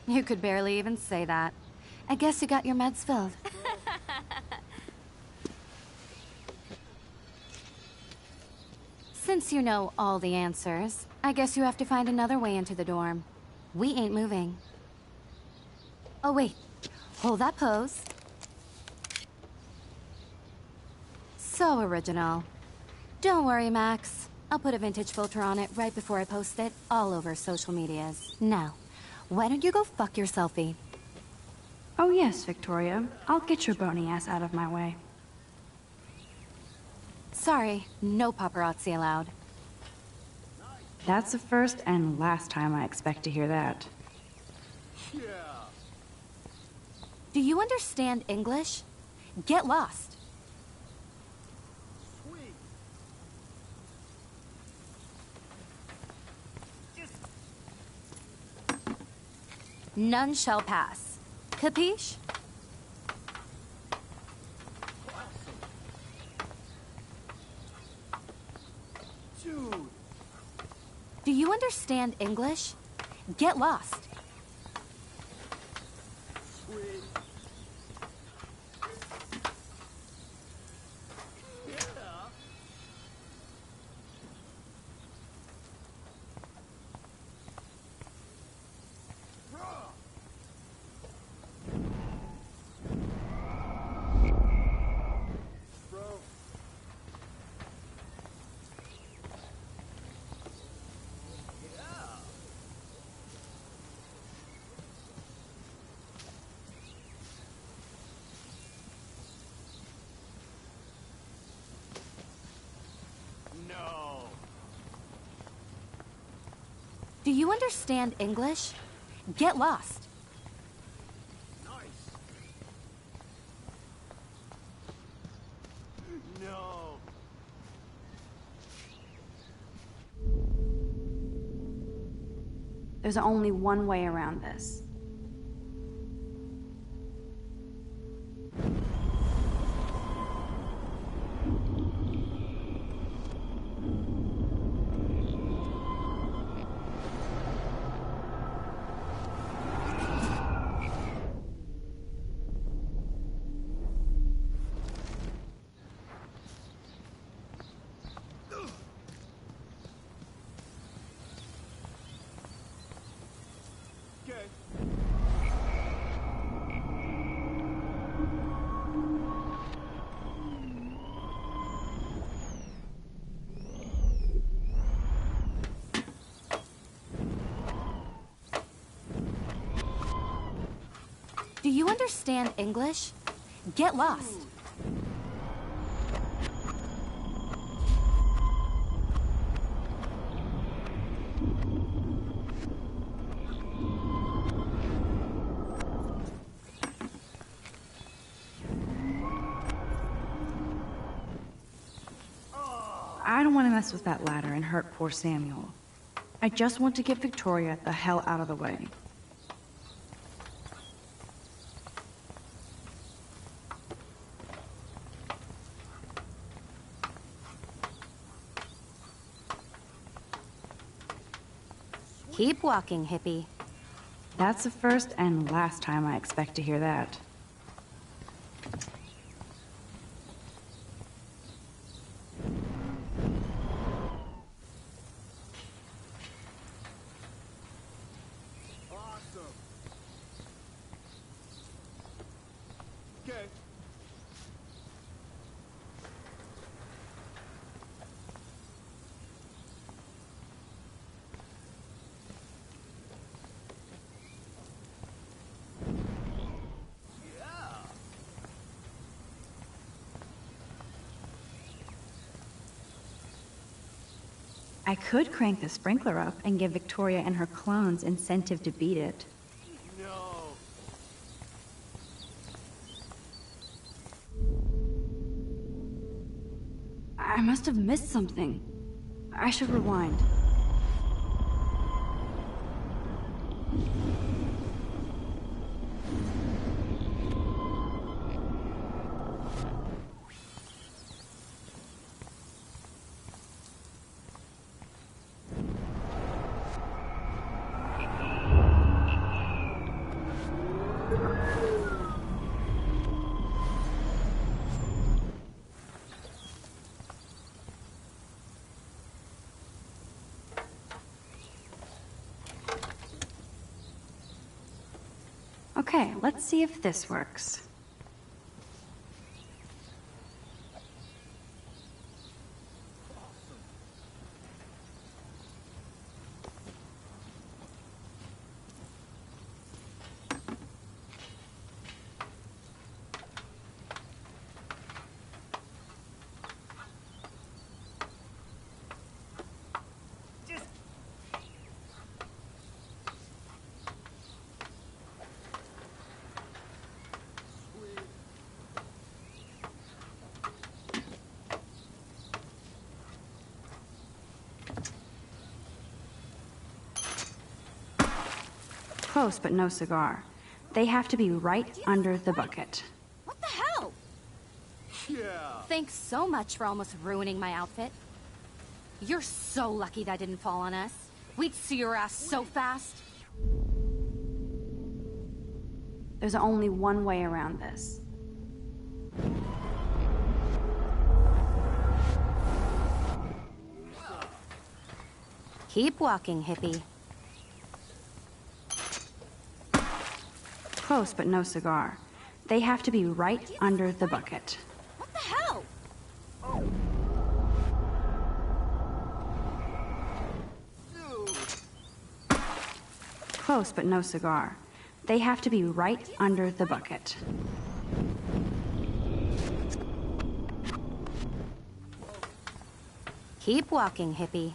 You could barely even say that. I guess you got your meds filled. Since you know all the answers, I guess you have to find another way into the dorm. We ain't moving. Oh, wait. Hold that pose. So original. Don't worry, Max. I'll put a vintage filter on it right before I post it all over social medias. Now, why don't you go fuck your selfie? Oh yes, Victoria. I'll get your bony ass out of my way. Sorry, no paparazzi allowed. That's the first and last time I expect to hear that. Yeah. Do you understand English? Get lost. Sweet. None shall pass. Capiche? Dude. Do you understand English? Get lost. Do you understand English? Get lost. No. There's only one way around this. Do you understand English? Get lost. I don't want to mess with that ladder and hurt poor Samuel. I just want to get Victoria the hell out of the way. Keep walking, hippie. That's the first and last time I expect to hear that. Awesome. Okay. I could crank the sprinkler up and give Victoria and her clones incentive to beat it. No. I must have missed something. I should rewind. Okay, let's see if this works. Close, but no cigar. They have to be right under the bucket. What the hell? Yeah. Thanks so much for almost ruining my outfit. You're so lucky that didn't fall on us. We'd see your ass so fast. There's only one way around this. Keep walking, hippie. Close, but no cigar. They have to be right under the bucket. What the hell? Close, but no cigar. They have to be right under the bucket. Keep walking, hippie.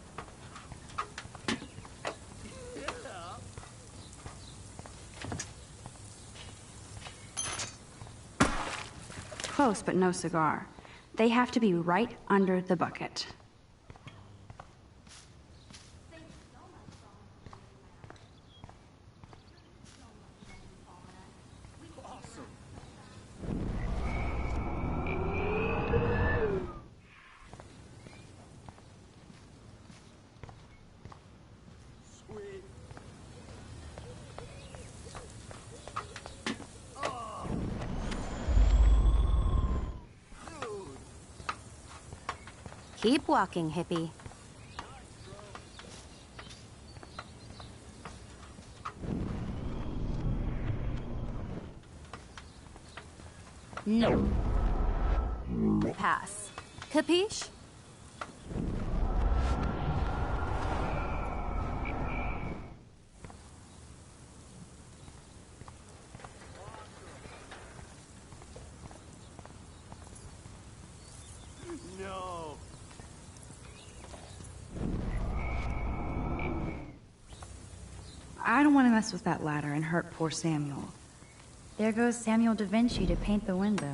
Close, but no cigar. They have to be right under the bucket. Keep walking, hippie. No. Pass. Capiche? No. I don't want to mess with that ladder and hurt poor Samuel. There goes Samuel da Vinci to paint the window.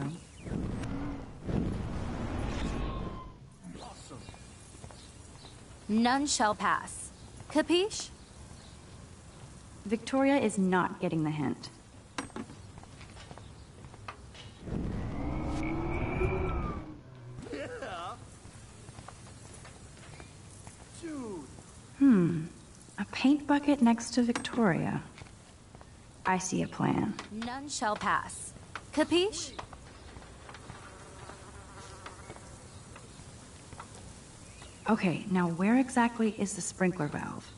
None shall pass. Capiche? Victoria is not getting the hint. Yeah. Dude. A paint bucket next to Victoria. I see a plan. None shall pass. Capiche? Okay, now where exactly is the sprinkler valve?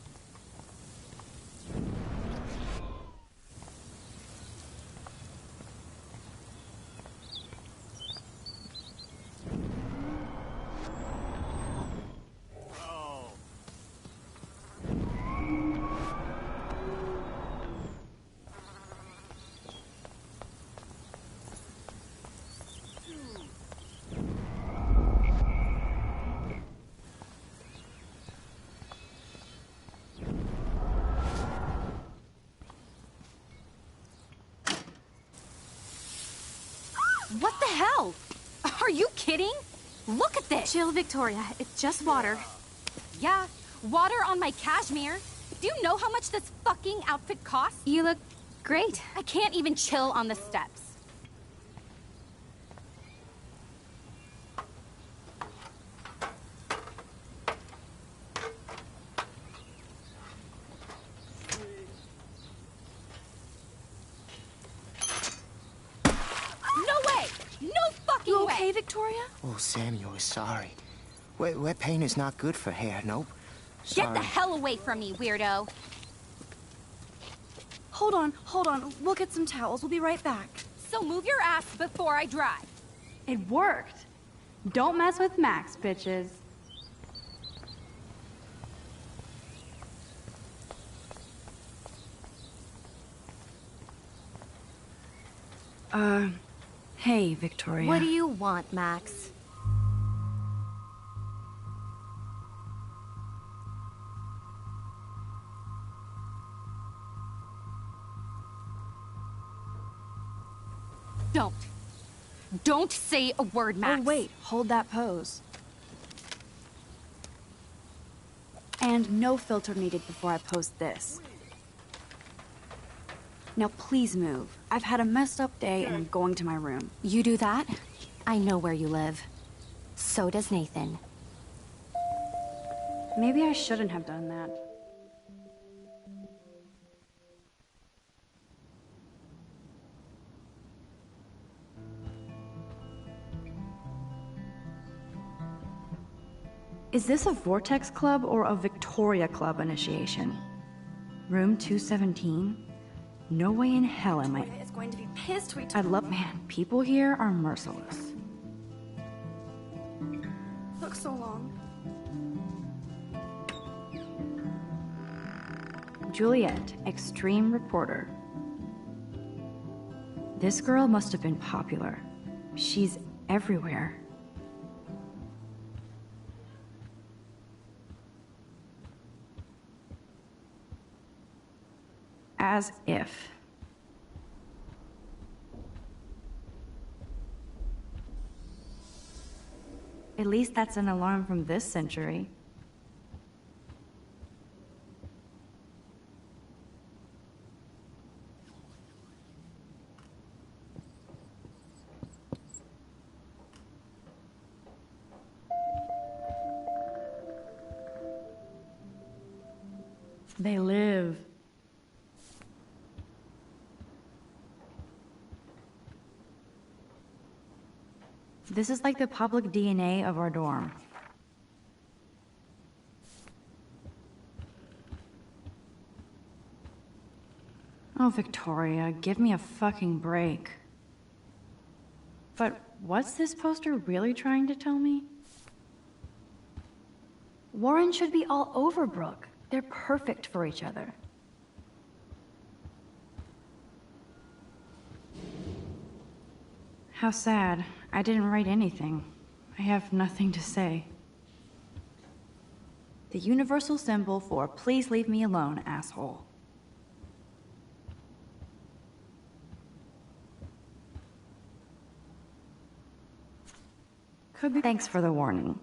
What the hell? Are you kidding? Look at this! Chill, Victoria. It's just water. Yeah, water on my cashmere. Do you know how much this fucking outfit costs? You look great. I can't even chill on the steps. You okay, Victoria? Oh, Samuel is sorry. Wet paint is not good for hair, nope. Get Sorry. the hell away from me, weirdo. Hold on. We'll get some towels. We'll be right back. So move your ass before I dry. It worked. Don't mess with Max, bitches. Hey, Victoria. What do you want, Max? Don't say a word, Max. Oh, wait. Hold that pose. And no filter needed before I post this. Now please move. I've had a messed up day and I'm going to my room. You do that? I know where you live. So does Nathan. Maybe I shouldn't have done that. Is this a Vortex Club or a Victoria Club initiation? Room 217? No way in hell am I... Is going to be pissed we man, people here are merciless. took so long. Juliet, extreme reporter. This girl must have been popular. She's everywhere. As if. At least that's an alarm from this century. They live. This is like the public DNA of our dorm. Oh, Victoria, give me a fucking break. But what's this poster really trying to tell me? Warren should be all over Brooke. They're perfect for each other. How sad. I didn't write anything. I have nothing to say. The universal symbol for please leave me alone, asshole. Could be. Thanks for the warning.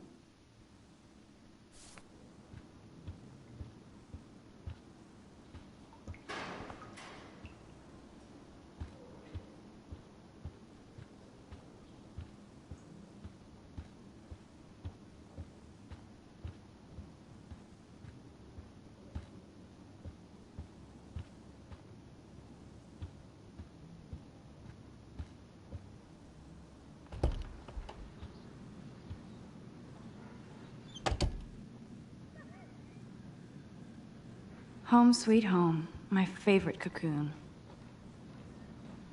Home sweet home, my favorite cocoon.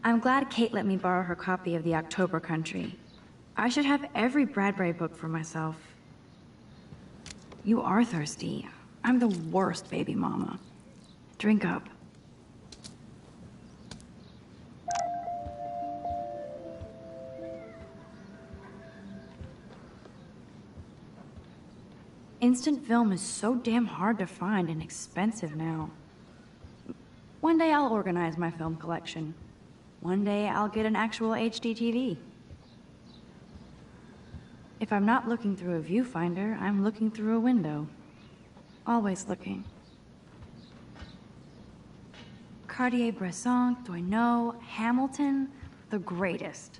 I'm glad Kate let me borrow her copy of The October Country. I should have every Bradbury book for myself. You are thirsty. I'm the worst baby mama. Drink up. Instant film is so damn hard to find and expensive now. One day I'll organize my film collection. One day I'll get an actual HD TV. If I'm not looking through a viewfinder, I'm looking through a window. Always looking. Cartier-Bresson, Doisneau, Hamilton, the greatest.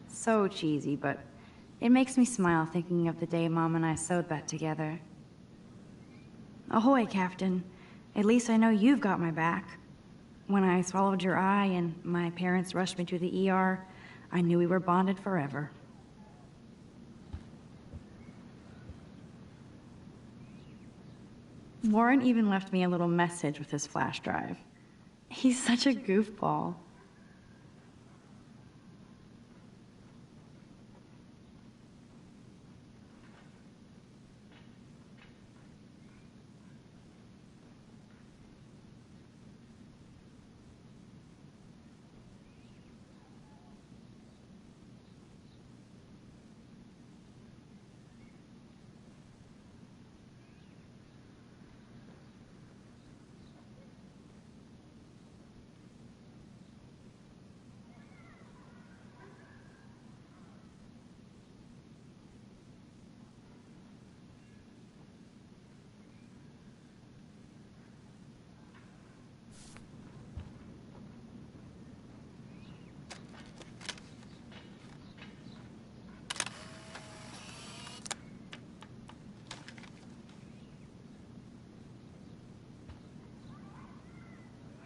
So cheesy, but it makes me smile thinking of the day Mom and I sewed that together. Ahoy, Captain. At least I know you've got my back. When I swallowed your eye and my parents rushed me to the ER, I knew we were bonded forever. Warren even left me a little message with his flash drive. He's such a goofball.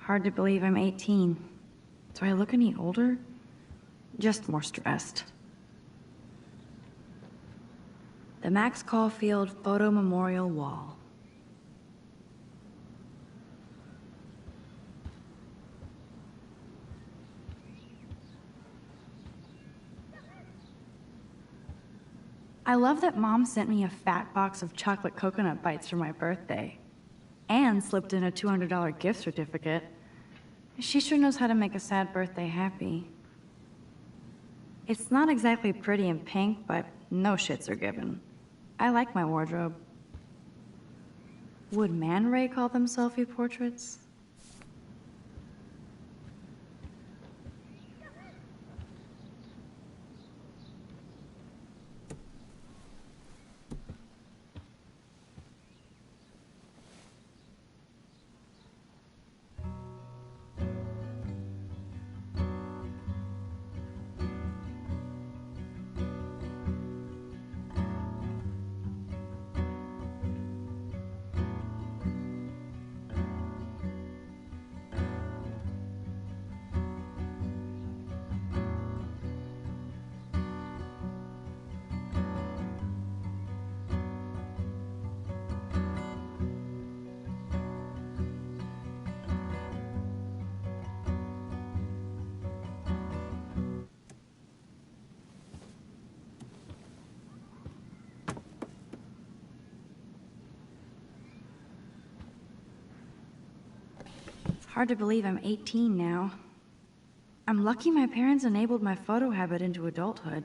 Hard to believe I'm 18. Do I look any older? Just more stressed. The Max Caulfield Photo Memorial Wall. I love that Mom sent me a fat box of chocolate coconut bites for my birthday. And slipped in a $200 gift certificate. She sure knows how to make a sad birthday happy. It's not exactly pretty and pink, but no shits are given. I like my wardrobe. Would Man Ray call them selfie portraits? Hard to believe I'm 18 now. I'm lucky my parents enabled my photo habit into adulthood.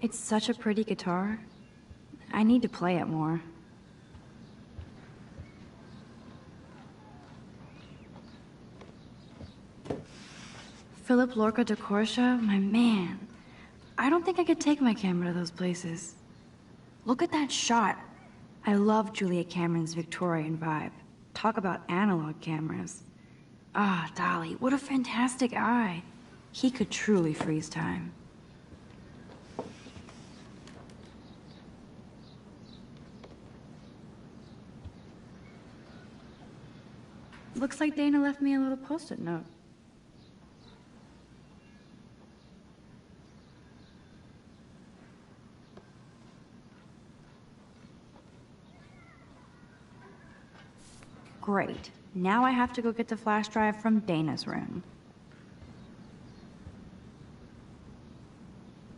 It's such a pretty guitar. I need to play it more. Philip Lorca de Corsia, my man. I don't think I could take my camera to those places. Look at that shot. I love Julia Cameron's Victorian vibe. Talk about analog cameras. Ah, Dolly, what a fantastic eye. He could truly freeze time. Looks like Dana left me a little post-it note. Great. Now I have to go get the flash drive from Dana's room.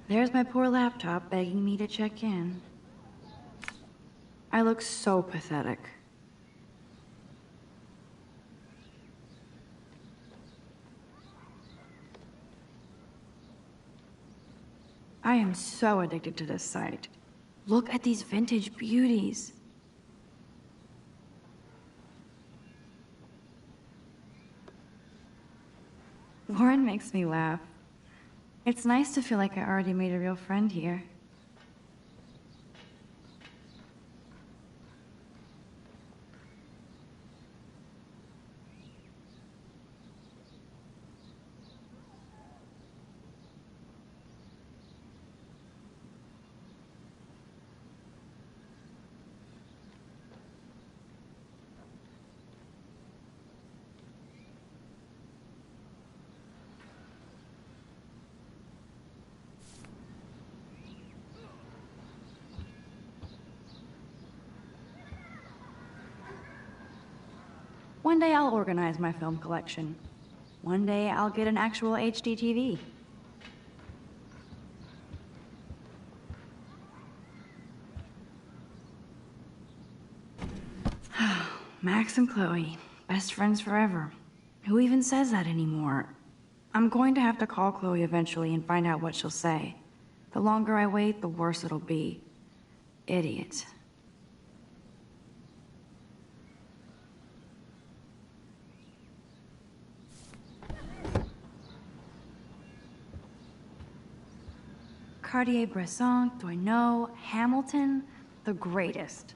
There's my poor laptop begging me to check in. I look so pathetic. I am so addicted to this site. Look at these vintage beauties. Warren makes me laugh. It's nice to feel like I already made a real friend here. One day I'll organize my film collection. One day I'll get an actual HD TV. Max and Chloe, best friends forever. Who even says that anymore? I'm going to have to call Chloe eventually and find out what she'll say. The longer I wait, the worse it'll be. Idiot. Cartier-Bresson, Doisneau, Hamilton, the greatest.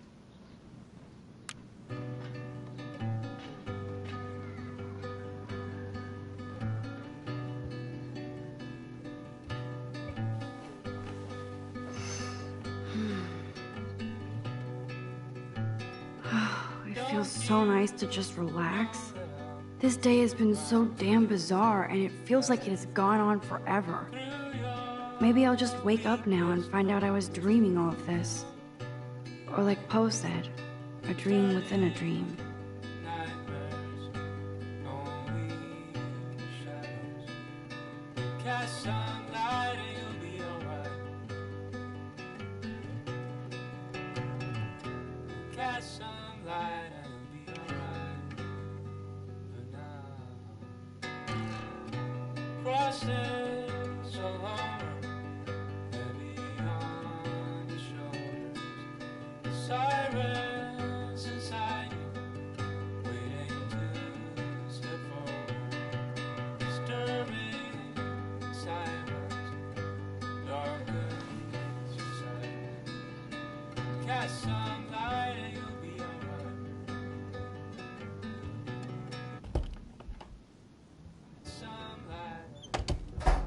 feels so nice to just relax. This day has been so damn bizarre, and it feels like it has gone on forever. Maybe I'll just wake up now and find out I was dreaming all of this. Or like Poe said, a dream within a dream.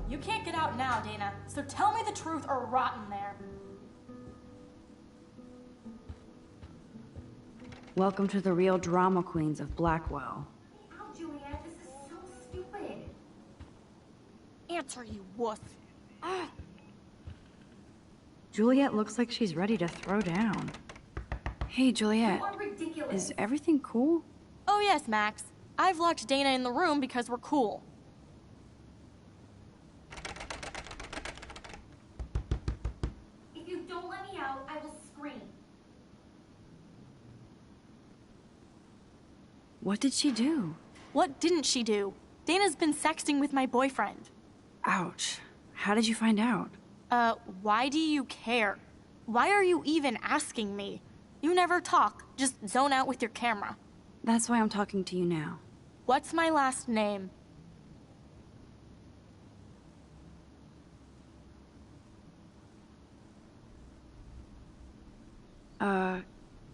You can't get out now, Dana, so tell me the truth or rot in there. Welcome to the real drama queens of Blackwell. Ow, Juliet, this is so stupid. Answer, you wuss. Juliet looks like she's ready to throw down. Hey, Juliet. You are ridiculous. Is everything cool? Oh yes, Max. I've locked Dana in the room because we're cool. If you don't let me out, I will scream. What did she do? What didn't she do? Dana's been sexting with my boyfriend. Ouch. How did you find out? Why do you care? Why are you even asking me? You never talk, just zone out with your camera. That's why I'm talking to you now. What's my last name?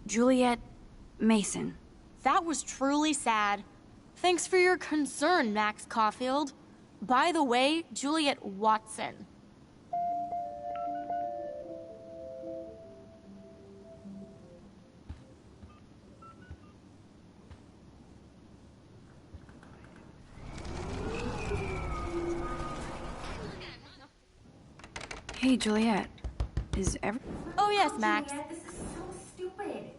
Juliet Mason. That was truly sad. Thanks for your concern, Max Caulfield. By the way, Juliet Watson. Hey, Juliet. Is Oh yes, Max. Juliet, this is so stupid.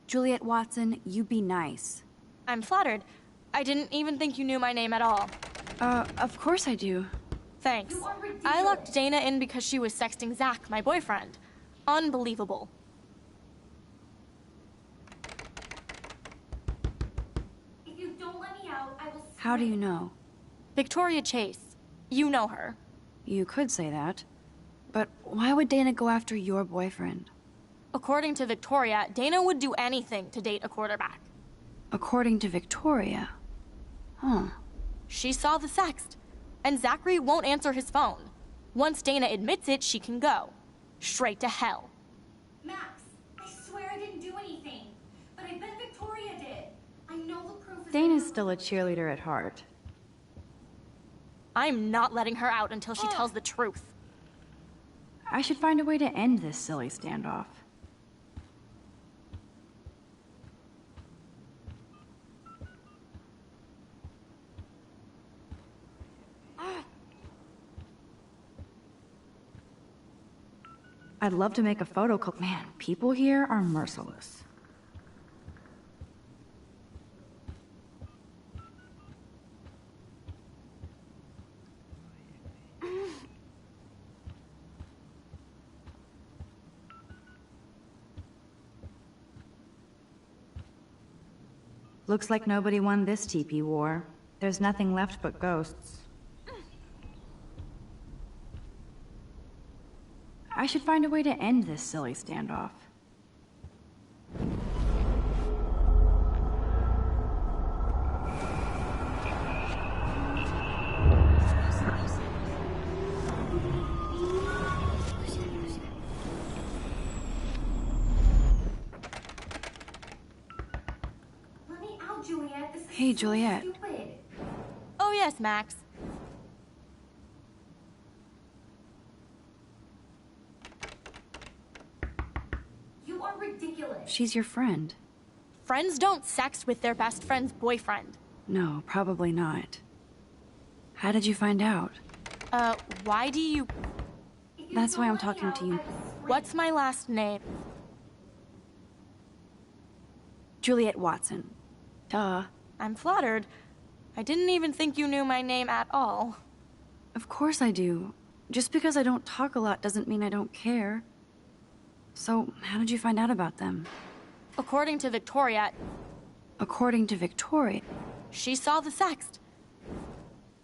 Juliet Watson, you be nice. I'm flattered. I didn't even think you knew my name at all. Of course I do. Thanks. I locked Dana in because she was sexting Zach, my boyfriend. Unbelievable. If you don't let me out, I will... How do you know? Victoria Chase. You know her. You could say that. But why would Dana go after your boyfriend? According to Victoria, Dana would do anything to date a quarterback. According to Victoria? Huh. She saw the sext, and Zachary won't answer his phone. Once Dana admits it, she can go. Straight to hell. Max, I swear I didn't do anything. But I bet Victoria did. I know the proof is... Dana's still a cheerleader at heart. I'm not letting her out until she tells the truth. I should find a way to end this silly standoff. I'd love to make a photo call. Man, people here are merciless. Looks like nobody won this TP war. There's nothing left but ghosts. I should find a way to end this silly standoff. Let me out, Juliet. This is Hey, so Juliet. stupid. Oh yes, Max. You You are ridiculous. She's your friend. Friends don't sex with their best friend's boyfriend. No, probably not. How did you find out? Why do you... That's why I'm talking to you. What's my last name? Juliet Watson. Duh. I'm flattered. I didn't even think you knew my name at all. Of course I do. Just because I don't talk a lot doesn't mean I don't care. So, how did you find out about them? According to Victoria... According to Victoria? She saw the sext.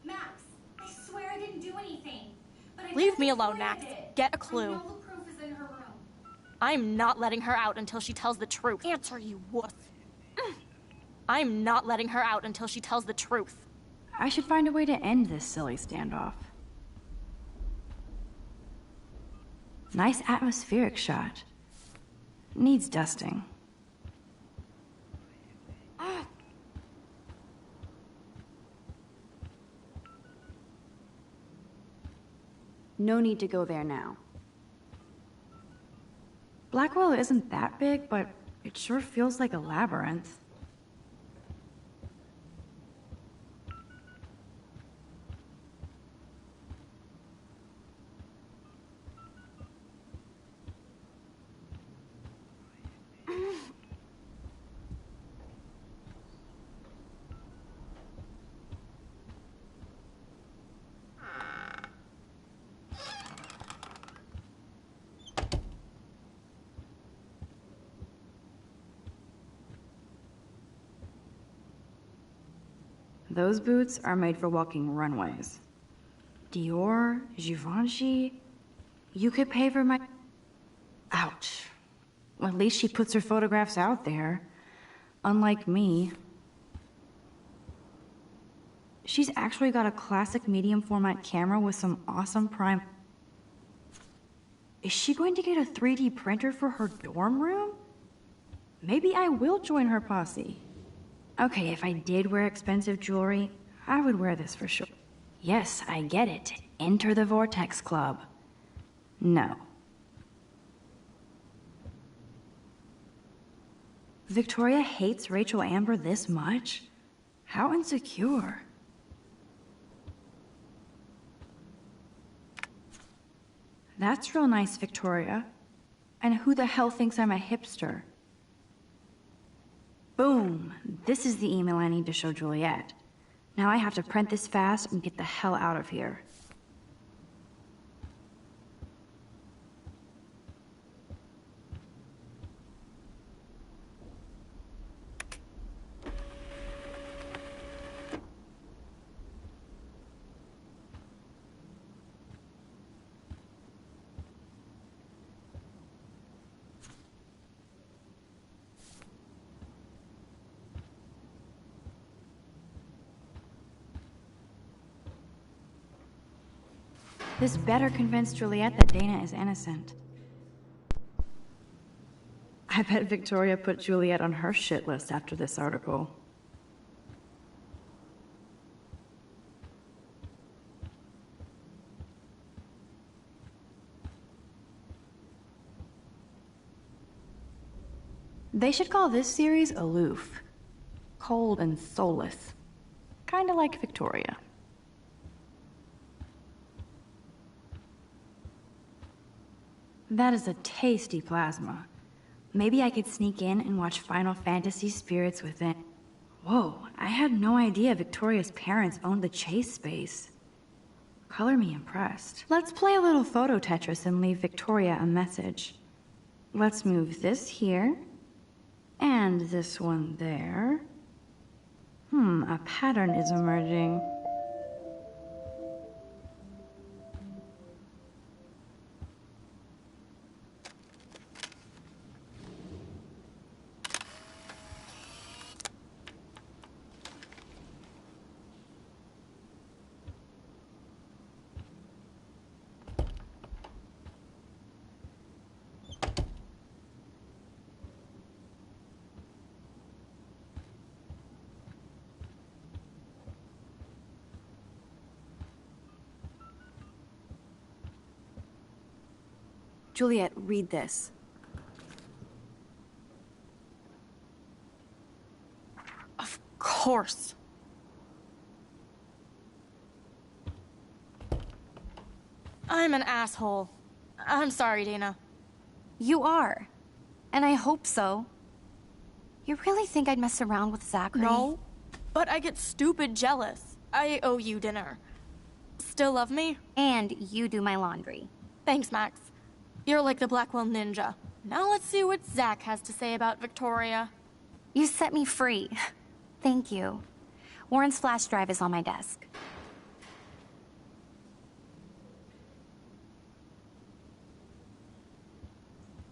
Max, I swear I didn't do anything. But Leave me alone, Max. Get a clue. I know the proof is in her room. I'm not letting her out until she tells the truth. Answer, you wuss. I'm not letting her out until she tells the truth. I should find a way to end this silly standoff. Nice atmospheric shot. Needs dusting. No need to go there now. Blackwell isn't that big, but it sure feels like a labyrinth. Those boots are made for walking runways. Dior, Givenchy. You could pay for my... Ouch. Well, at least she puts her photographs out there. Unlike me. She's actually got a classic medium format camera with some awesome prime... Is she going to get a 3D printer for her dorm room? Maybe I will join her posse. Okay, if I did wear expensive jewelry, I would wear this for sure. Yes, I get it. Enter the Vortex Club. No. Victoria hates Rachel Amber this much? How insecure. That's real nice, Victoria. And who the hell thinks I'm a hipster? Boom! This is the email I need to show Juliet. Now I have to print this fast and get the hell out of here. This better convince Juliet that Dana is innocent. I bet Victoria put Juliet on her shit list after this article. They should call this series Aloof. Cold and soulless. Kinda like Victoria. That is a tasty plasma. Maybe I could sneak in and watch Final Fantasy Spirits Within. Whoa, I had no idea Victoria's parents owned the Chase space. Color me impressed. Let's play a little photo Tetris and leave Victoria a message. Let's move this here, and this one there. A pattern is emerging. Juliet, read this. course. I'm an asshole. I'm sorry, Dana. You are. And I hope so. You really think I'd mess around with Zachary? No, but I get stupid jealous. I owe you dinner. Still love me? And you do my laundry. Thanks, Max. You're like the Blackwell Ninja. Now let's see what Zach has to say about Victoria. You set me free. Thank you. Warren's flash drive is on my desk.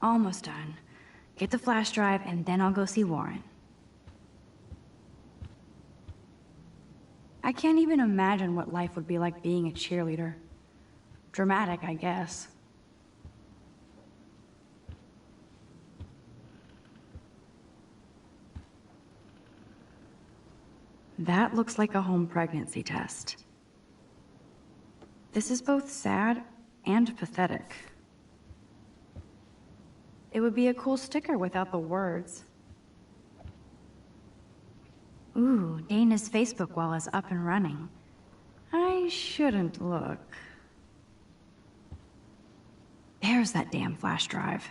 Almost done. Get the flash drive, and then I'll go see Warren. I can't even imagine what life would be like being a cheerleader. Dramatic, I guess. That looks like a home pregnancy test. This is both sad and pathetic. It would be a cool sticker without the words. Ooh, Dana's Facebook wall is up and running. I shouldn't look. There's that damn flash drive.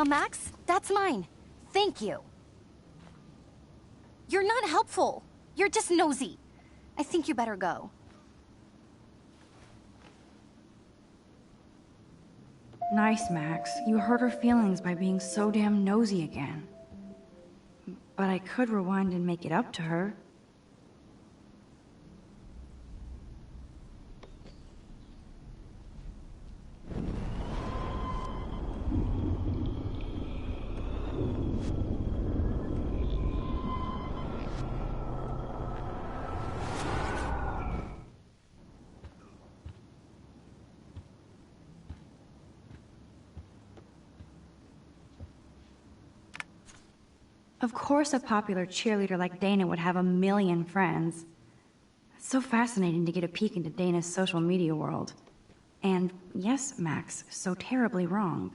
Max, that's mine. Thank you. You're not helpful. You're just nosy. I think you better go. Nice, Max. You hurt her feelings by being so damn nosy again. But I could rewind and make it up to her. Of course a popular cheerleader like Dana would have a million friends. It's so fascinating to get a peek into Dana's social media world. And yes, Max, so terribly wrong.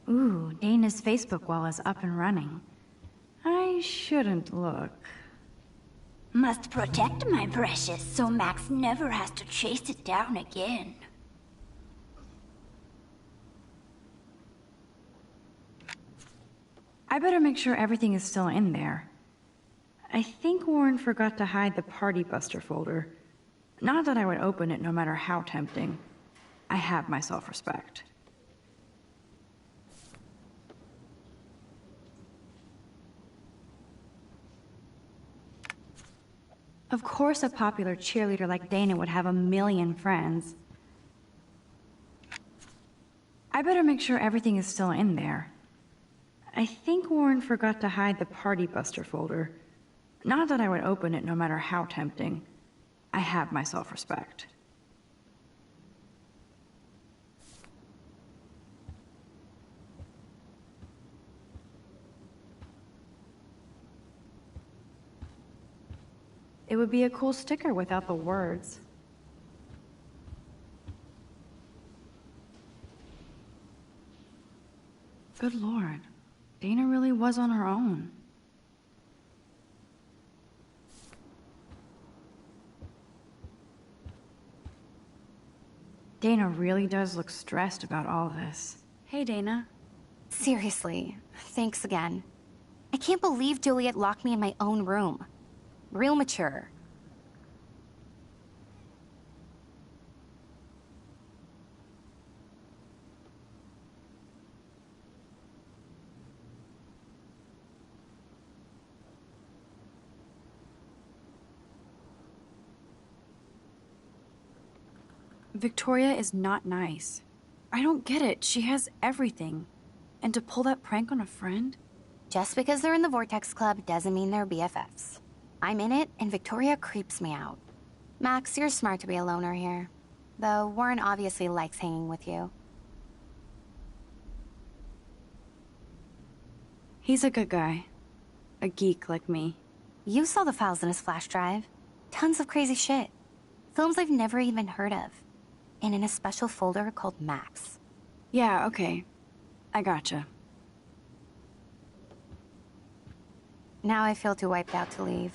Ooh, Dana's Facebook wall is up and running. I shouldn't look. Must protect my precious so Max never has to chase it down again. I better make sure everything is still in there. I think Warren forgot to hide the Party Buster folder. Not that I would open it no matter how tempting. I have my self-respect. Of course a popular cheerleader like Dana would have a million friends. I better make sure everything is still in there. I think Warren forgot to hide the Party Buster folder. Not that I would open it no matter how tempting. I have my self-respect. It would be a cool sticker without the words. Good Lord. Dana really was on her own. Dana really does look stressed about all this. Hey, Dana. Seriously, thanks again. I can't believe Juliet locked me in my own room. Real mature. Victoria is not nice. I don't get it. She has everything. And to pull that prank on a friend? Just because they're in the Vortex Club doesn't mean they're BFFs. I'm in it, and Victoria creeps me out. Max, you're smart to be a loner here. though Warren obviously likes hanging with you. He's a good guy. A geek like me. You saw the files in his flash drive. Tons of crazy shit. Films I've never even heard of. And in a special folder called Max. Yeah, okay. I gotcha. Now I feel too wiped out to leave.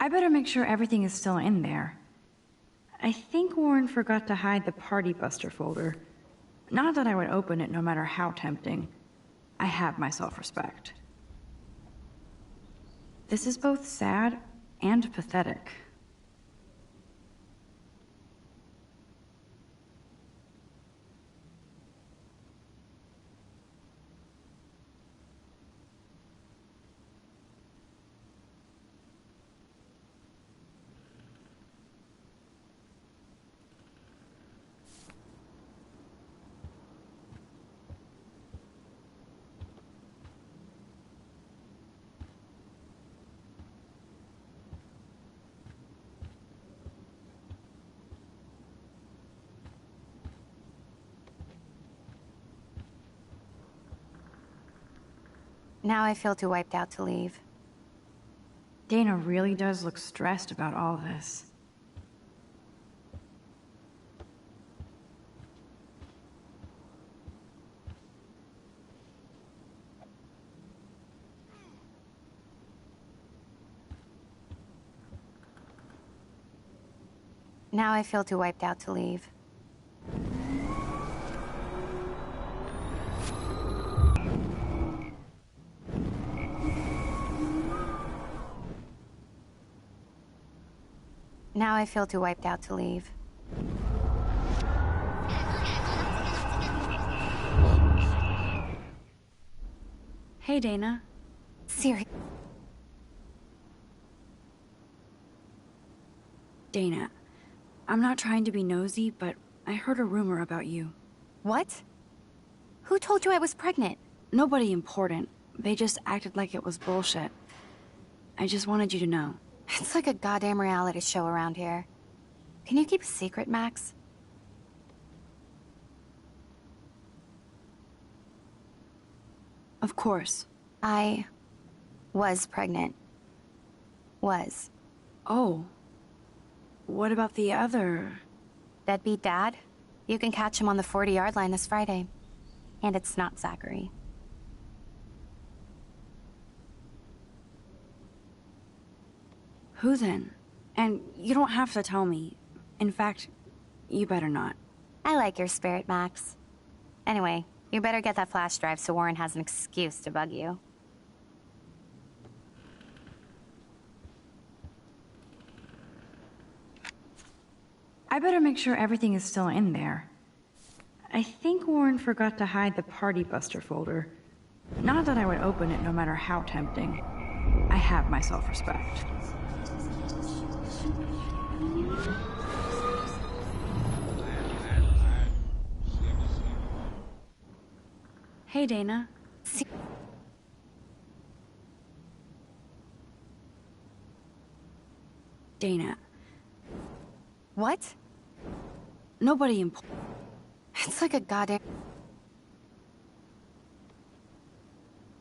I better make sure everything is still in there. I think Warren forgot to hide the Party Buster folder. Not that I would open it no matter how tempting. I have my self-respect. This is both sad and pathetic. Now I feel too wiped out to leave. Dana really does look stressed about all this. Now I feel too wiped out to leave. Now I feel too wiped out to leave. Hey, Dana. Siri. Dana, I'm not trying to be nosy, but I heard a rumor about you. What? Who told you I was pregnant? Nobody important. They just acted like it was bullshit. I just wanted you to know. It's like a goddamn reality show around here. Can you keep a secret, Max? Of course. I was pregnant. Was. Oh. What about the other? Deadbeat dad? You can catch him on the 40-yard line this Friday. And it's not Zachary. Who then? And you don't have to tell me. In fact, you better not. I like your spirit, Max. Anyway, you better get that flash drive so Warren has an excuse to bug you. I better make sure everything is still in there. I think Warren forgot to hide the Party Buster folder. Not that I would open it no matter how tempting. I have my self-respect. Hey, Dana. Dana. What? Nobody important. It's like a goddamn...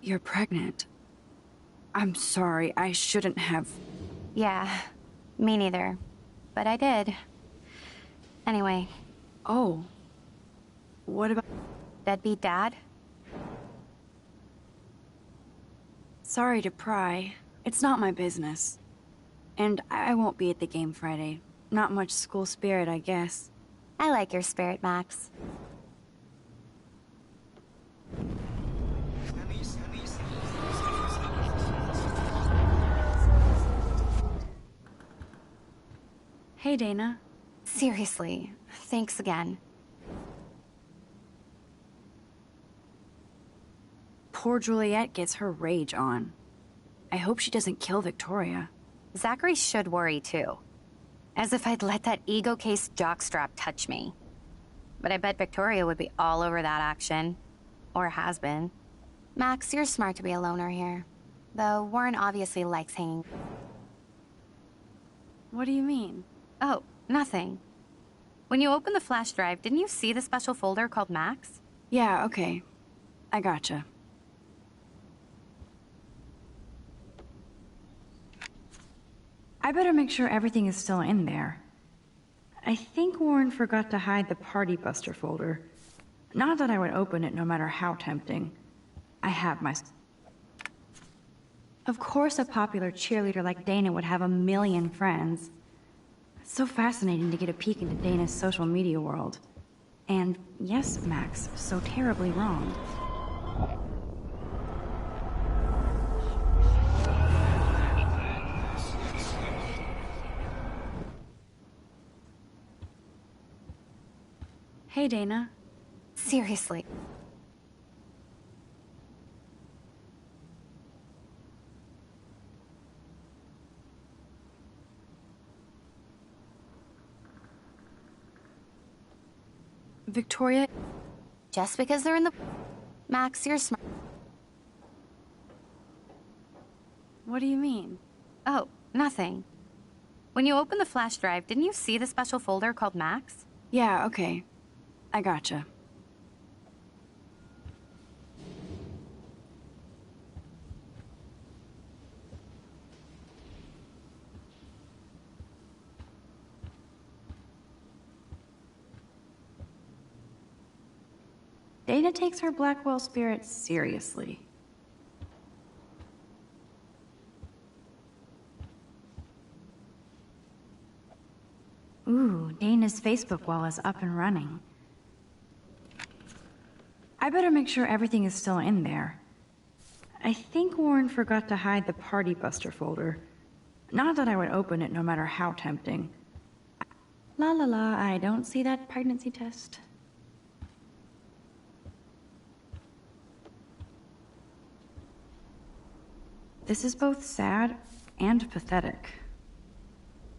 You're pregnant. I'm sorry, I shouldn't have... Yeah, me neither. But I did. Anyway. Oh. What about... Deadbeat dad? Sorry to pry. It's not my business. And I won't be at the game Friday. Not much school spirit, I guess. I like your spirit, Max. Hey, Dana. Seriously, thanks again. Poor Juliet gets her rage on. I hope she doesn't kill Victoria. Zachary should worry too. As if I'd let that ego-cased jockstrap touch me. But I bet Victoria would be all over that action. Or has been. Max, you're smart to be a loner here. Though Warren obviously likes hanging. What do you mean? Oh, nothing. When you opened the flash drive, didn't you see the special folder called Max? Yeah, okay. I gotcha. I better make sure everything is still in there. I think Warren forgot to hide the Party Buster folder. Not that I would open it no matter how tempting. I have my... Of course a popular cheerleader like Dana would have a million friends. It's so fascinating to get a peek into Dana's social media world. And yes, Max, so terribly wrong. Hey, Dana. Seriously. Victoria? Just because they're in the... Max, you're smart. What do you mean? Oh, nothing. When you opened the flash drive, didn't you see the special folder called Max? Yeah, okay. I gotcha. Dana takes her Blackwell spirit seriously. Ooh, Dana's Facebook wall is up and running. I better make sure everything is still in there. I think Warren forgot to hide the Party Buster folder. Not that I would open it no matter how tempting. La la la, I don't see that pregnancy test. This is both sad and pathetic.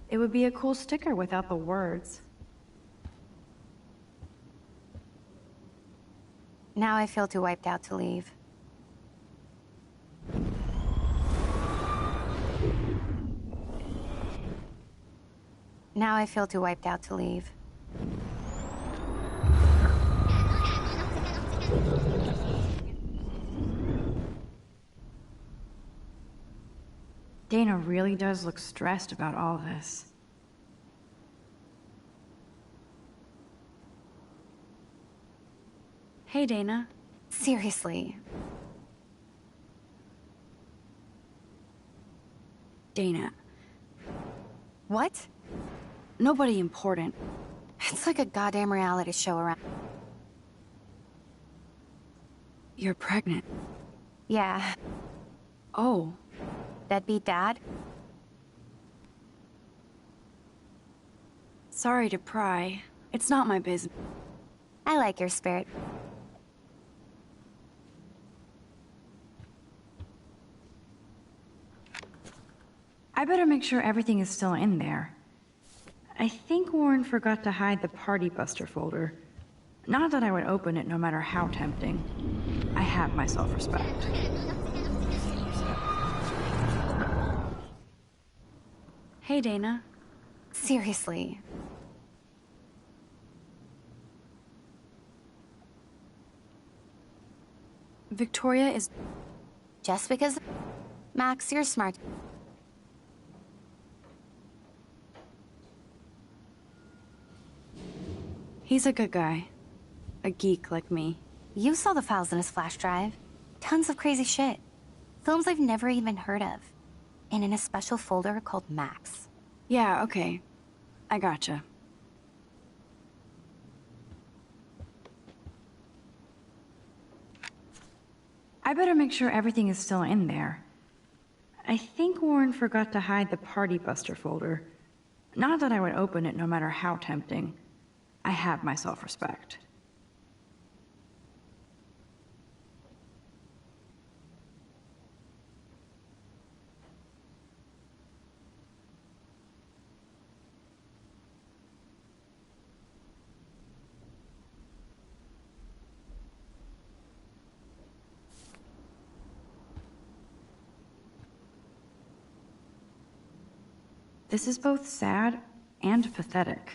It would be a cool sticker without the words. Now I feel too wiped out to leave. Now I feel too wiped out to leave. Dana really does look stressed about all this. Hey, Dana. Seriously. Dana. What? Nobody important. It's like a goddamn reality show around. You're pregnant. Yeah. Oh. Deadbeat dad? Sorry to pry. It's not my business. I like your spirit. I better make sure everything is still in there. I think Warren forgot to hide the Party Buster folder. Not that I would open it no matter how tempting. I have my self-respect. Hey, Dana. Seriously. Victoria is... Just because... Max, you're smart. He's a good guy. A geek like me. You saw the files in his flash drive. Tons of crazy shit. Films I've never even heard of. And in a special folder called Max. Yeah, okay. I gotcha. I better make sure everything is still in there. I think Warren forgot to hide the Party Buster folder. Not that I would open it no matter how tempting. I have my self-respect. This is both sad and pathetic.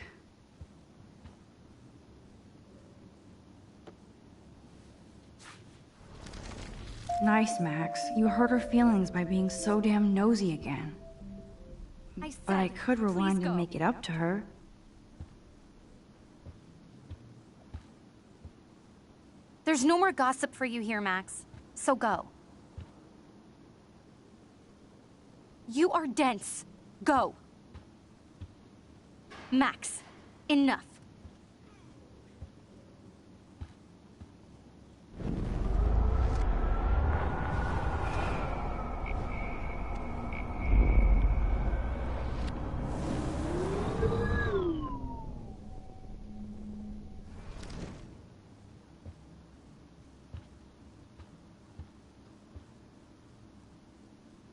Nice, Max. You hurt her feelings by being so damn nosy again. But I could rewind and make it up to her. There's no more gossip for you here, Max. So go. You are dense. Go. Max, enough.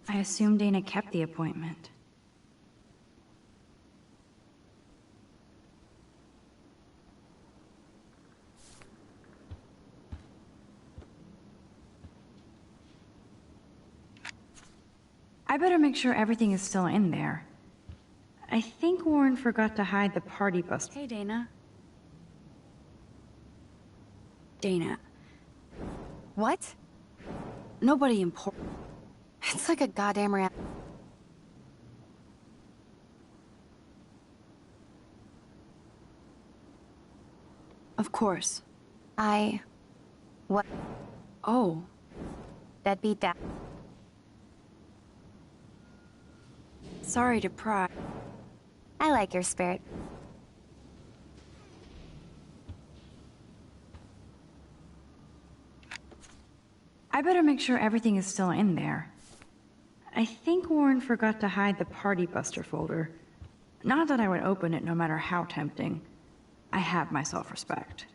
I assume Dana kept the appointment. I better make sure everything is still in there. I think Warren forgot to hide the party bus. Hey, Dana. Dana. What? Nobody important. It's like a goddamn rat. Of course. What? Oh. Deadbeat dad. Sorry to pry. I like your spirit. I better make sure everything is still in there. I think Warren forgot to hide the Party Buster folder. Not that I would open it no matter how tempting. I have my self-respect.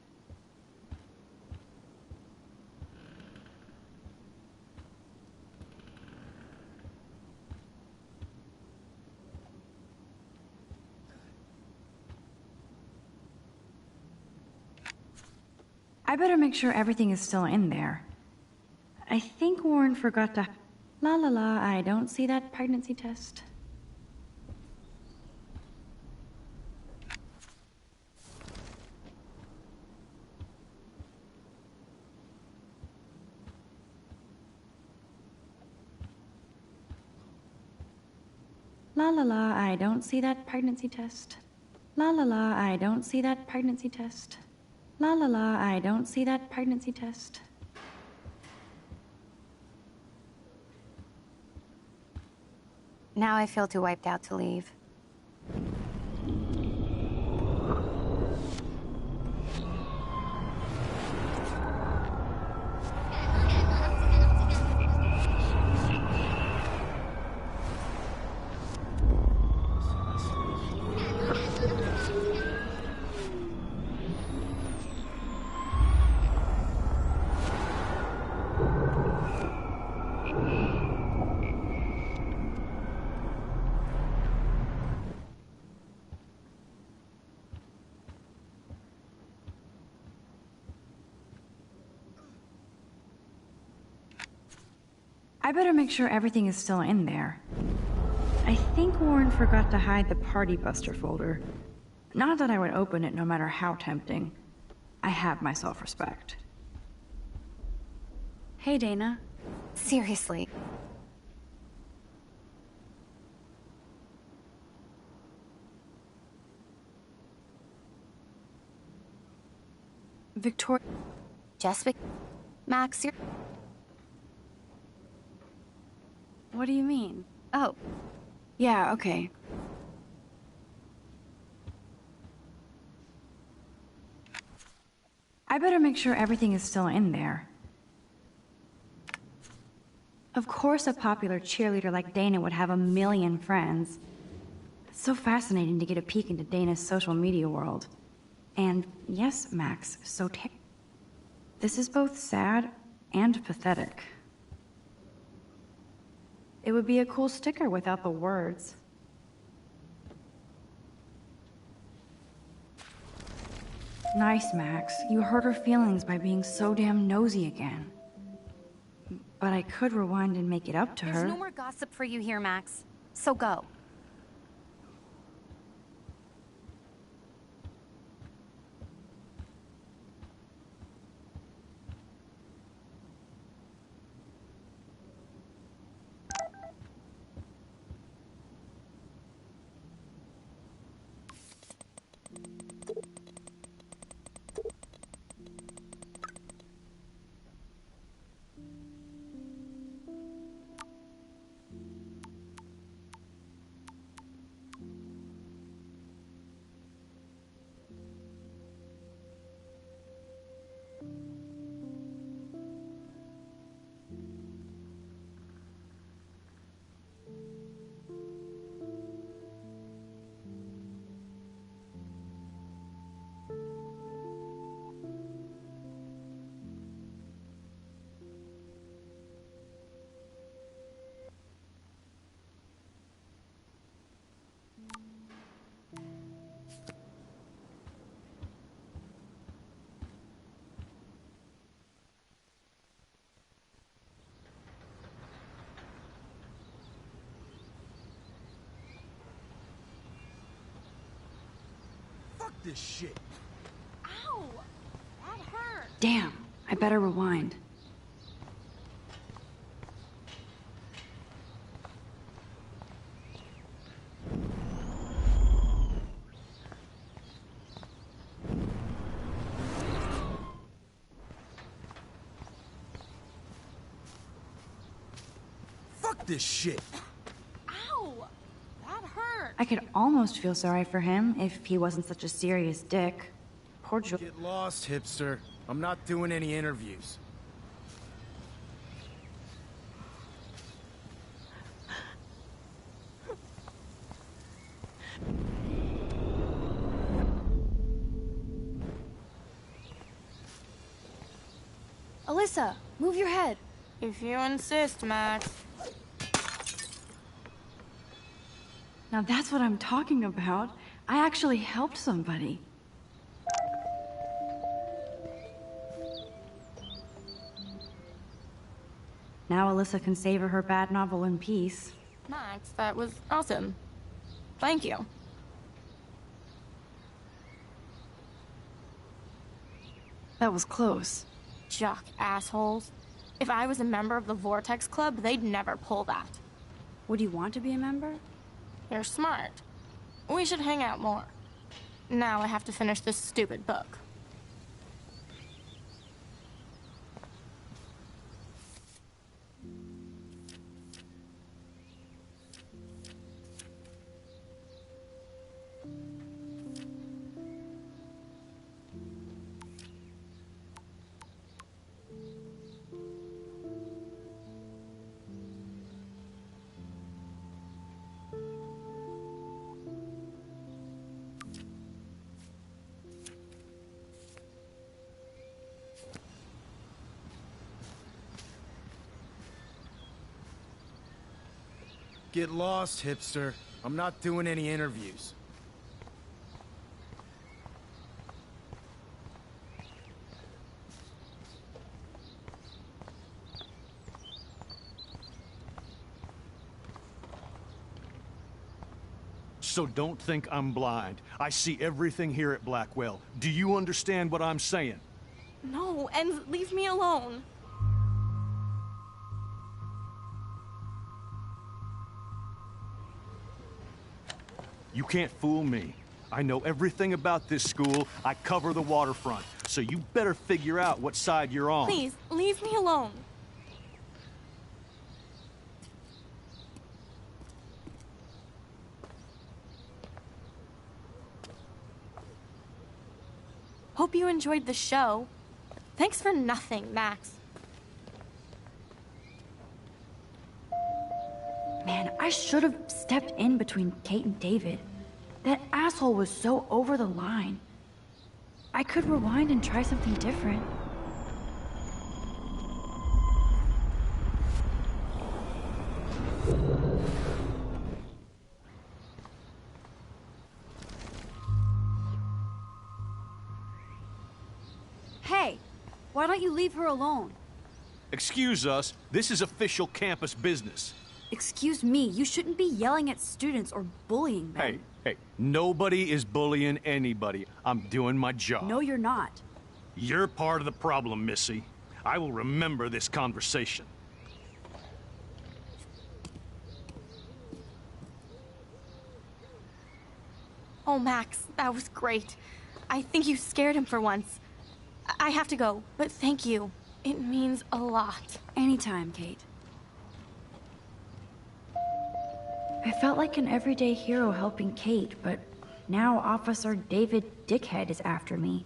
I better make sure everything is still in there. I think Warren forgot to... La la la, I don't see that pregnancy test. La la la, I don't see that pregnancy test. La la la, I don't see that pregnancy test. La la la, I don't see that pregnancy test. Now I feel too wiped out to leave. I better make sure everything is still in there. I think Warren forgot to hide the Party Buster folder. Not that I would open it no matter how tempting. I have my self-respect. Hey, Dana. Seriously. Victoria... Jessica? Max, you're... What do you mean? Oh. Yeah, okay. I better make sure everything is still in there. Of course a popular cheerleader like Dana would have a million friends. It's so fascinating to get a peek into Dana's social media world. And yes, Max, so this is both sad and pathetic. It would be a cool sticker without the words. Nice, Max. You hurt her feelings by being so damn nosy again. But I could rewind and make it up to her. There's no more gossip for you here, Max. So go. this shit. Ow! That hurt. Damn, I better rewind. Fuck this shit. Ow! That hurt. I could almost feel sorry for him if he wasn't such a serious dick. Poor Joel. Get lost, hipster. I'm not doing any interviews. Alyssa, move your head. If you insist, Max. Now that's what I'm talking about. I actually helped somebody. Now Alyssa can savor her bad novel in peace. Max, that was awesome. Thank you. That was close. Jock assholes. If I was a member of the Vortex Club, they'd never pull that. Would you want to be a member? You're smart. We should hang out more. Now I have to finish this stupid book. Get lost, hipster. I'm not doing any interviews. So don't think I'm blind. I see everything here at Blackwell. Do you understand what I'm saying? No, and leave me alone. You can't fool me. I know everything about this school. I cover the waterfront. So you better figure out what side you're on. Please, leave me alone. Hope you enjoyed the show. Thanks for nothing, Max. Man, I should have stepped in between Kate and David. That asshole was so over the line. I could rewind and try something different. Hey, why don't you leave her alone? Excuse us, this is official campus business. Excuse me, you shouldn't be yelling at students or bullying them. Hey, nobody is bullying anybody. I'm doing my job. No, you're not. You're part of the problem, Missy. I will remember this conversation. Oh, Max, that was great. I think you scared him for once. I have to go, but thank you. It means a lot. Anytime, Kate. I felt like an everyday hero helping Kate, but now Officer David Dickhead is after me.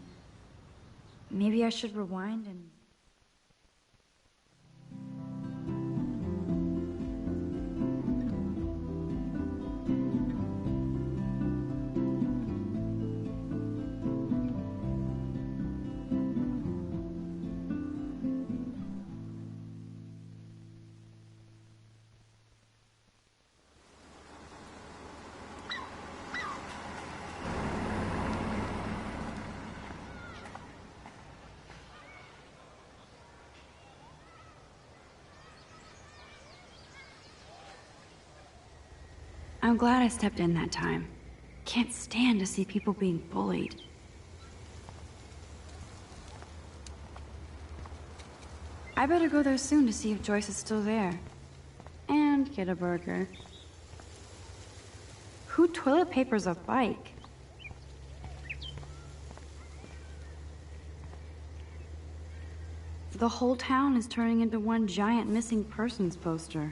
Maybe I should rewind and... I'm glad I stepped in that time. Can't stand to see people being bullied. I better go there soon to see if Joyce is still there. And get a burger. Who toilet papers a bike? The whole town is turning into one giant missing persons poster.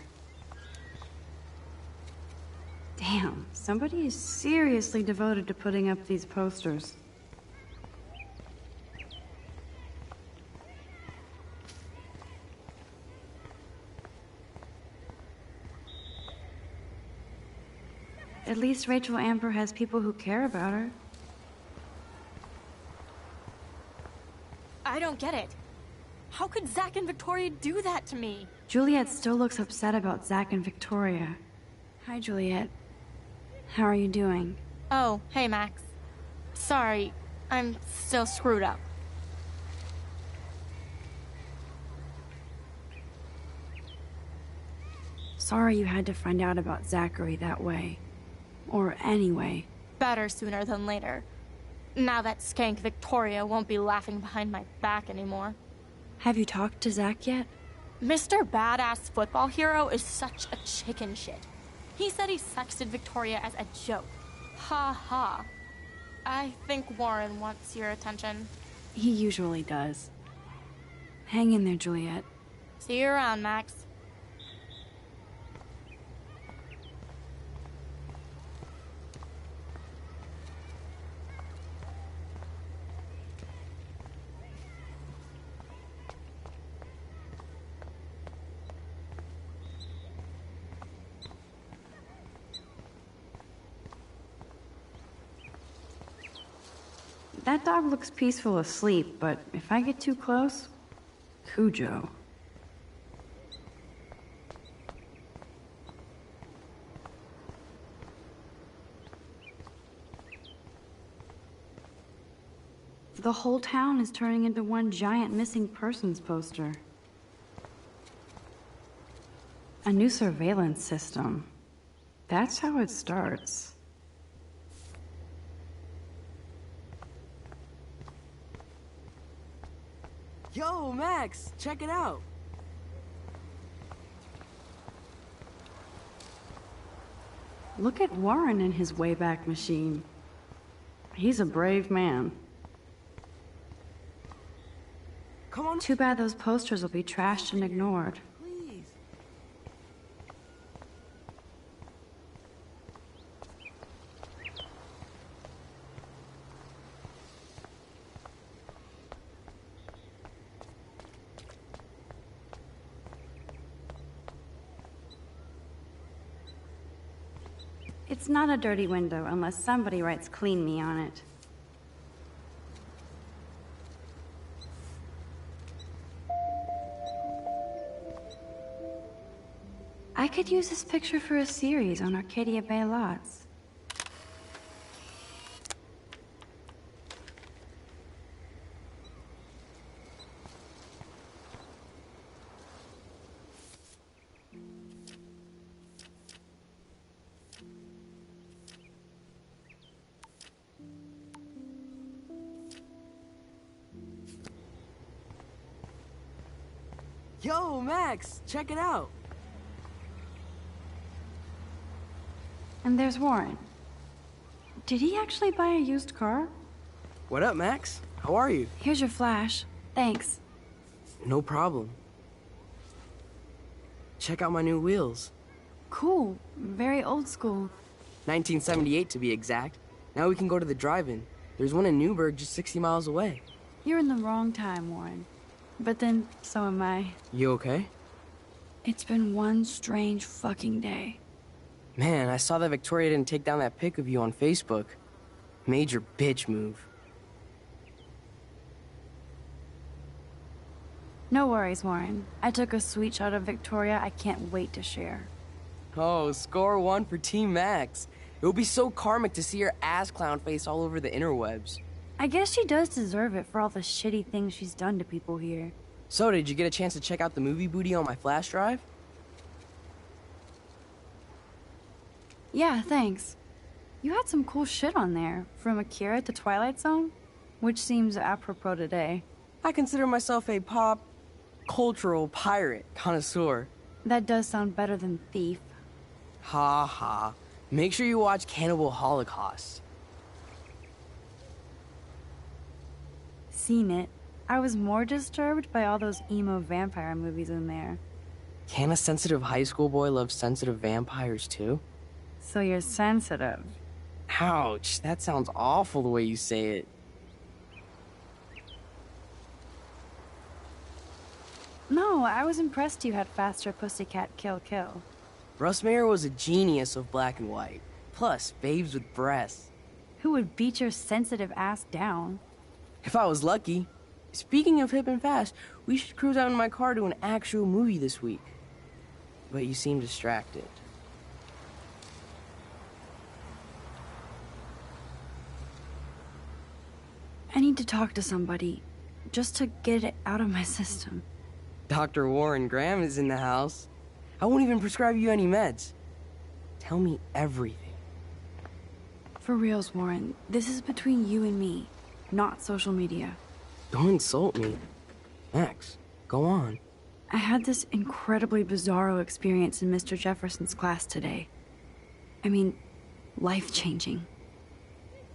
Damn, somebody is seriously devoted to putting up these posters. At least Rachel Amber has people who care about her. I don't get it. How could Zach and Victoria do that to me? Juliet still looks upset about Zach and Victoria. Hi, Juliet. How are you doing? Oh, hey, Max. Sorry, I'm still screwed up. Sorry you had to find out about Zachary that way. Or anyway. Better sooner than later. Now that skank Victoria won't be laughing behind my back anymore. Have you talked to Zach yet? Mr. Badass Football Hero is such a chicken shit. He said he sexted Victoria as a joke. Ha ha. I think Warren wants your attention. He usually does. Hang in there, Juliet. See you around, Max. That dog looks peaceful asleep, but if I get too close, Cujo. The whole town is turning into one giant missing persons poster. A new surveillance system. That's how it starts. Yo, Max, check it out. Look at Warren in his Wayback Machine. He's a brave man. Come on. Too bad those posters will be trashed and ignored. Please. It's not a dirty window unless somebody writes "clean me" on it. I could use this picture for a series on Arcadia Bay lots. Yo, Max, check it out. And there's Warren. Did he actually buy a used car? What up, Max? How are you? Here's your flash. Thanks. No problem. Check out my new wheels. Cool. Very old school. 1978 to be exact. Now we can go to the drive-in. There's one in Newburgh just 60 miles away. You're in the wrong time, Warren. But then, so am I. You okay? It's been one strange fucking day. Man, I saw that Victoria didn't take down that pic of you on Facebook. Major bitch move. No worries, Warren. I took a sweet shot of Victoria I can't wait to share. Oh, score one for Team Max. It would be so karmic to see her ass clown face all over the interwebs. I guess she does deserve it for all the shitty things she's done to people here. So, did you get a chance to check out the movie booty on my flash drive? Yeah, thanks. You had some cool shit on there, from Akira to Twilight Zone, which seems apropos today. I consider myself a pop cultural pirate connoisseur. That does sound better than thief. Ha ha. Make sure you watch Cannibal Holocaust. Seen it. I was more disturbed by all those emo vampire movies in there. Can a sensitive high school boy love sensitive vampires too? So you're sensitive. Ouch, that sounds awful the way you say it. No, I was impressed you had faster Pussycat Kill Kill. Russ Meyer was a genius of black and white. Plus, babes with breasts. Who would beat your sensitive ass down? If I was lucky. Speaking of hip and fast, we should cruise out in my car to an actual movie this week. But you seem distracted. I need to talk to somebody, just to get it out of my system. Dr. Warren Graham is in the house. I won't even prescribe you any meds. Tell me everything. For reals, Warren, this is between you and me, not social media. Don't insult me. Max, go on. I had this incredibly bizarro experience in Mr. Jefferson's class today. I mean, life-changing.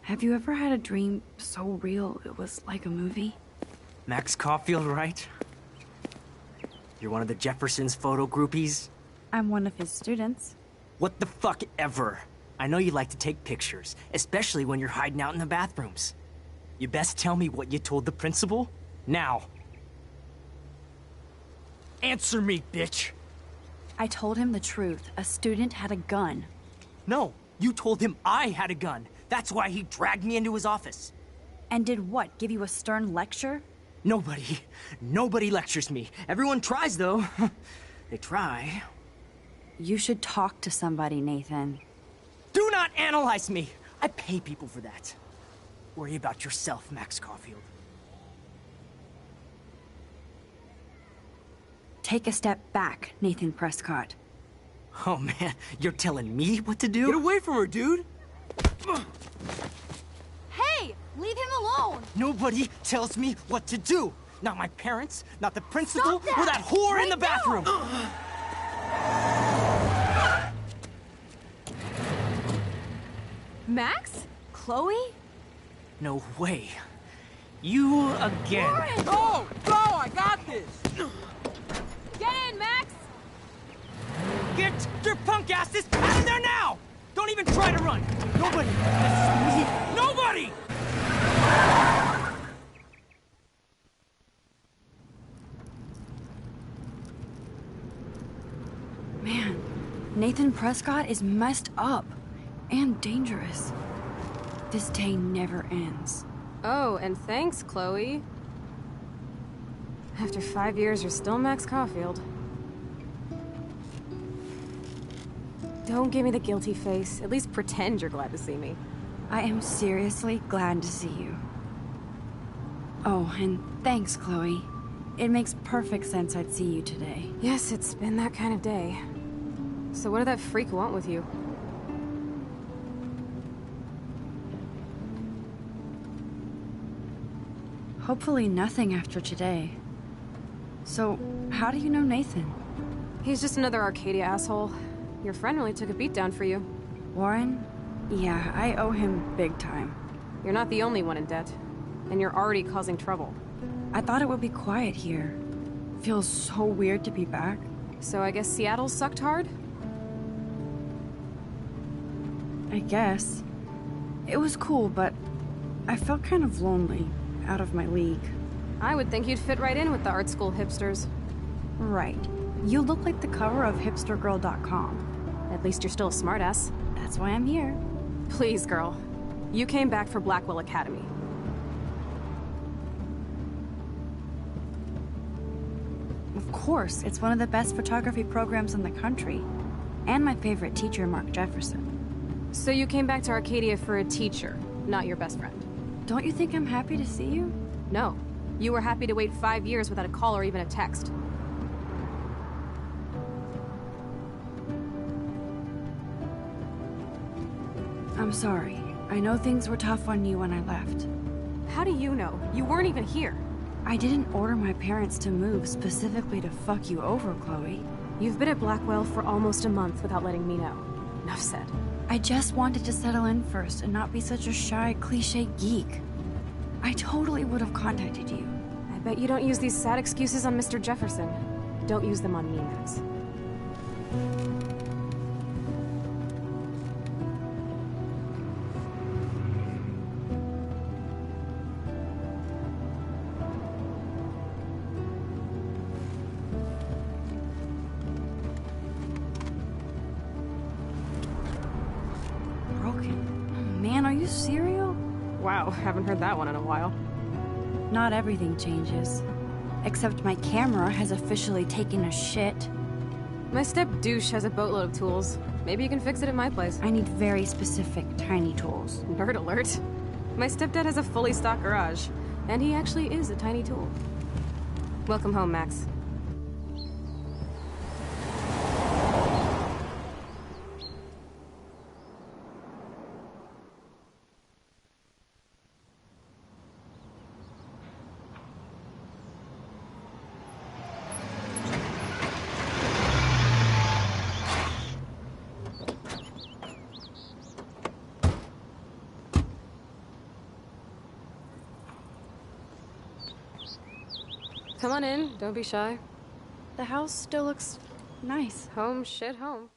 Have you ever had a dream so real it was like a movie? Max Caulfield, right? You're one of the Jefferson's photo groupies? I'm one of his students. What the fuck ever? I know you like to take pictures, especially when you're hiding out in the bathrooms. You best tell me what you told the principal, now. Answer me, bitch! I told him the truth. A student had a gun. No, you told him I had a gun. That's why he dragged me into his office. And did what, give you a stern lecture? Nobody lectures me. Everyone tries, though. They try. You should talk to somebody, Nathan. Do not analyze me! I pay people for that. Worry about yourself, Max Caulfield. Take a step back, Nathan Prescott. Oh man, you're telling me what to do? Get away from her, dude! Hey! Leave him alone! Nobody tells me what to do! Not my parents, not the principal, Stop that! or that whore in the Right bathroom! Max? Chloe? No way. You again. Warren! Go! Go! I got this! Get in, Max! Get your punk asses out of there now! Don't even try to run! Nobody! Nobody! Man, Nathan Prescott is messed up. And dangerous. This day never ends. Oh, and thanks, Chloe. After 5 years, you're still Max Caulfield. Don't give me the guilty face. At least pretend you're glad to see me. I am seriously glad to see you. Oh, and thanks, Chloe. It makes perfect sense I'd see you today. Yes, it's been that kind of day. So what did that freak want with you? Hopefully nothing after today. So, how do you know Nathan? He's just another Arcadia asshole. Your friend really took a beat down for you. Warren? Yeah, I owe him big time. You're not the only one in debt. And you're already causing trouble. I thought it would be quiet here. Feels so weird to be back. So I guess Seattle sucked hard? I guess. It was cool, but I felt kind of lonely, out of my league. I would think you'd fit right in with the art school hipsters. Right. You look like the cover of hipstergirl.com. At least you're still a smartass. That's why I'm here. Please, girl. You came back for Blackwell Academy. Of course, it's one of the best photography programs in the country. And my favorite teacher, Mark Jefferson. So you came back to Arcadia for a teacher, not your best friend. Don't you think I'm happy to see you? No. You were happy to wait 5 years without a call or even a text. I'm sorry. I know things were tough on you when I left. How do you know? You weren't even here. I didn't order my parents to move specifically to fuck you over, Chloe. You've been at Blackwell for almost a month without letting me know. Enough said. I just wanted to settle in first and not be such a shy, cliche geek. I totally would have contacted you. I bet you don't use these sad excuses on Mr. Jefferson. Don't use them on me, Max. Broken. Man, are you serial? Wow, haven't heard that one in a while. Not everything changes. Except my camera has officially taken a shit. My step-douche has a boatload of tools. Maybe you can fix it at my place. I need very specific, tiny tools. Nerd alert. My stepdad has a fully stocked garage, and he actually is a tiny tool. Welcome home, Max. Come on in, don't be shy. The house still looks nice. Home, shit, home.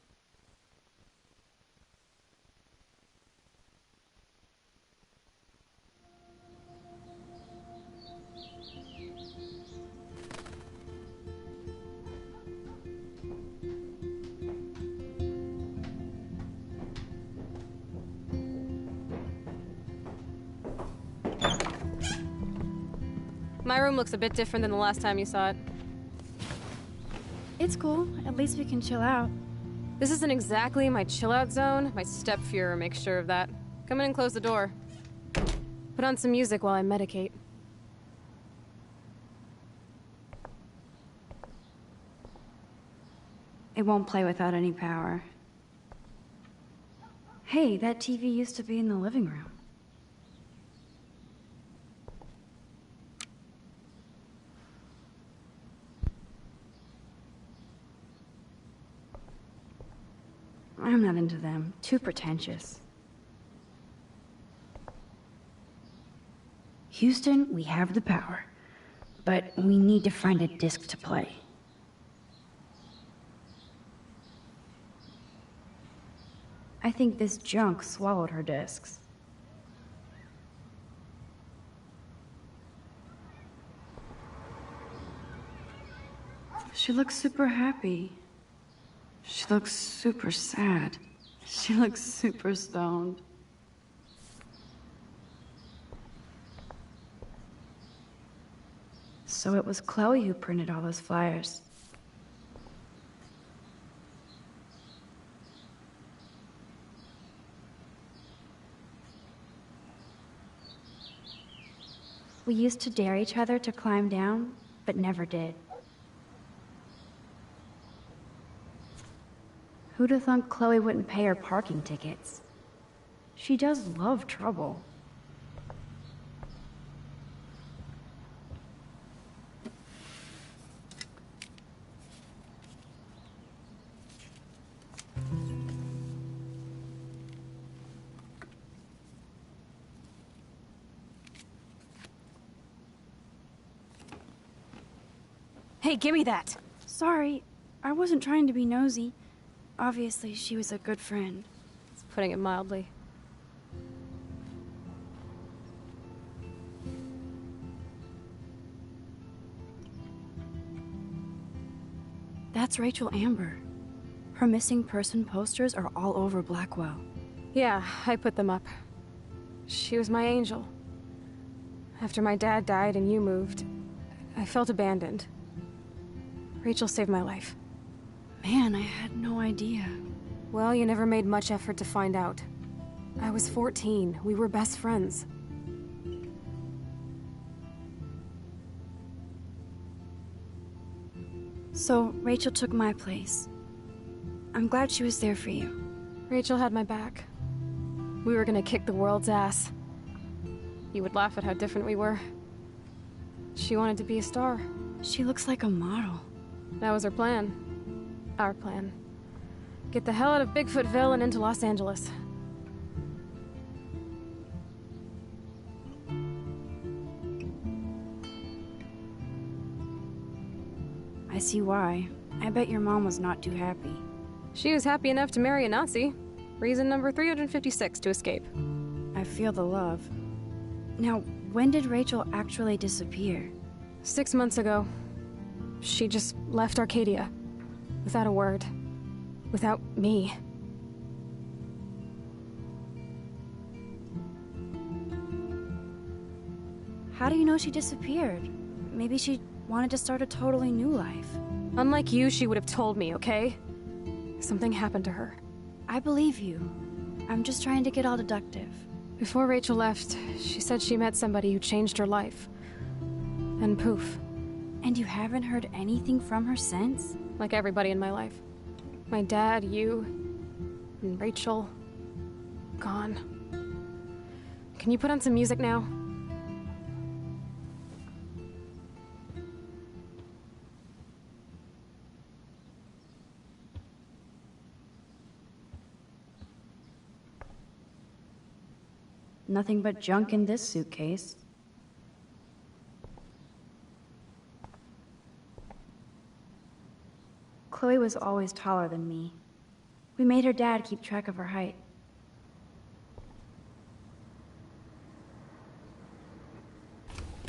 My room looks a bit different than the last time you saw it. It's cool. At least we can chill out. This isn't exactly my chill-out zone. My step-Fuhrer makes sure of that. Come in and close the door. Put on some music while I medicate. It won't play without any power. Hey, that TV used to be in the living room. I'm not into them. Too pretentious. Houston, we have the power. But we need to find a disc to play. I think this junk swallowed her discs. She looks super happy. She looks super sad. She looks super stoned. So it was Chloe who printed all those flyers. We used to dare each other to climb down, but never did. Who'd have thought Chloe wouldn't pay her parking tickets? She does love trouble. Hey, give me that! Sorry, I wasn't trying to be nosy. Obviously, she was a good friend. It's putting it mildly. That's Rachel Amber. Her missing person posters are all over Blackwell. Yeah, I put them up. She was my angel. After my dad died and you moved, I felt abandoned. Rachel saved my life. Man, I had no idea. Well, you never made much effort to find out. I was 14. We were best friends. So, Rachel took my place. I'm glad she was there for you. Rachel had my back. We were gonna kick the world's ass. You would laugh at how different we were. She wanted to be a star. She looks like a model. That was her plan. Our plan. Get the hell out of Bigfootville and into Los Angeles. I see why. I bet your mom was not too happy. She was happy enough to marry a Nazi. Reason number 356 to escape. I feel the love. Now, when did Rachel actually disappear? 6 months ago. She just left Arcadia. Without a word. Without me. How do you know she disappeared? Maybe she wanted to start a totally new life. Unlike you, she would have told me, okay? Something happened to her. I believe you. I'm just trying to get all deductive. Before Rachel left, she said she met somebody who changed her life. And poof. And you haven't heard anything from her since? Like everybody in my life. My dad, you, and Rachel. Gone. Can you put on some music now? Nothing but junk in this suitcase. Chloe was always taller than me. We made her dad keep track of her height.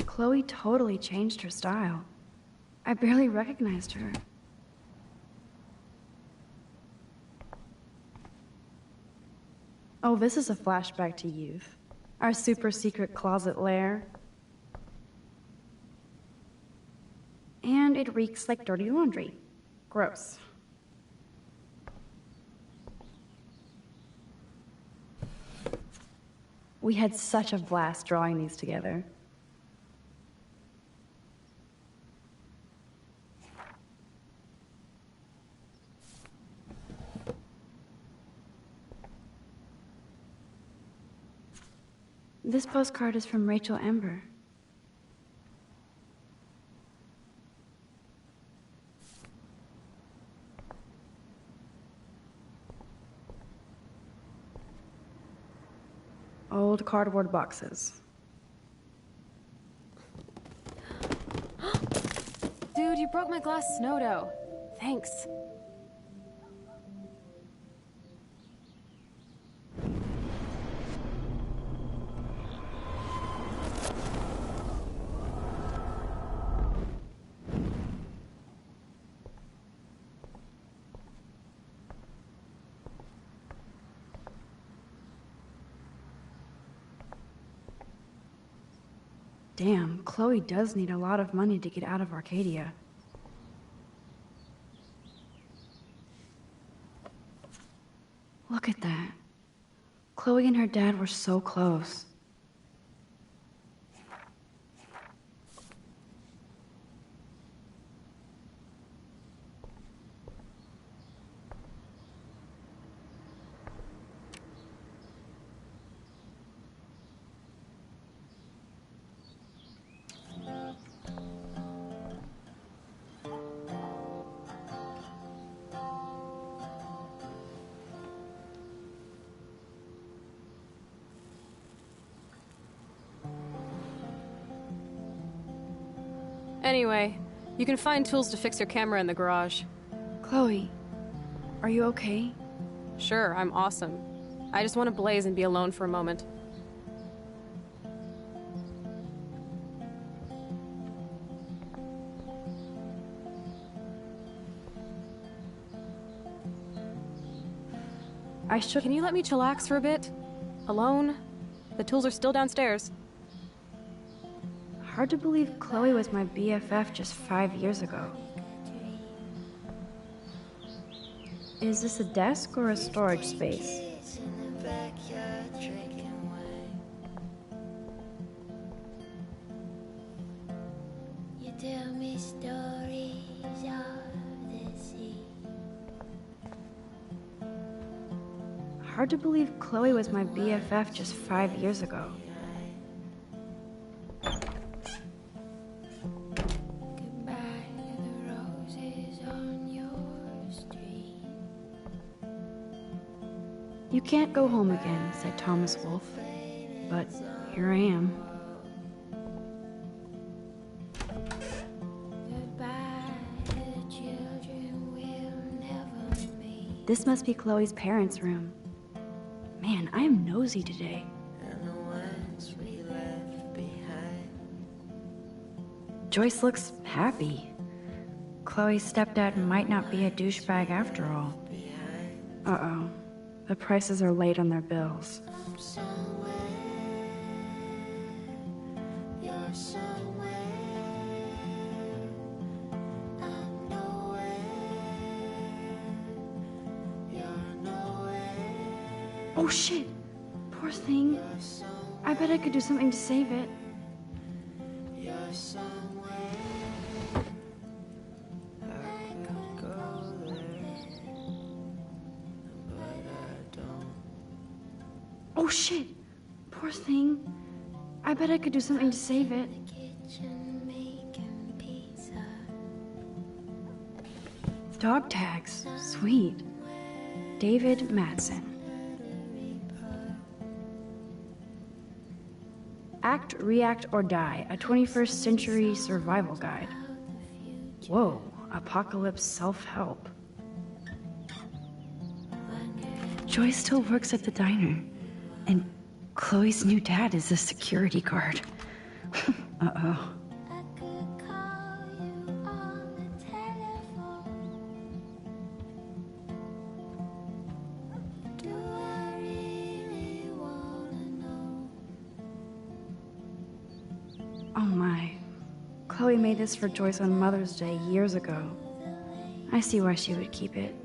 Chloe totally changed her style. I barely recognized her. Oh, this is a flashback to youth. Our super secret closet lair. And it reeks like dirty laundry. Gross. We had such a blast drawing these together. This postcard is from Rachel Ember. Old cardboard boxes. Dude, you broke my glass snow dough. Thanks. Damn, Chloe does need a lot of money to get out of Arcadia. Look at that. Chloe and her dad were so close. Anyway, you can find tools to fix your camera in the garage. Chloe, are you okay? Sure, I'm awesome. I just want to blaze and be alone for a moment. Can you let me chillax for a bit? Alone? The tools are still downstairs. Hard to believe Chloe was my BFF just 5 years ago. Is this a desk or a storage space? You tell me stories of the sea. Hard to believe Chloe was my BFF just 5 years ago. can't go home again, said Thomas Wolfe. But here I am. This must be Chloe's parents' room. Man, I am nosy today. Joyce looks happy. Chloe's stepdad might not be a douchebag after all. Uh-oh. The prices are late on their bills. Oh shit! Poor thing. I bet I could do something to save it. Oh shit! Poor thing. I bet I could do something to save it. Dog tags. Sweet. David Madsen. Act, React, or Die, a 21st century survival guide. Whoa, apocalypse self-help. Joyce still works at the diner, and Chloe's new dad is a security guard. Uh-oh. Oh my. Chloe made this for Joyce on Mother's Day years ago. I see why she would keep it.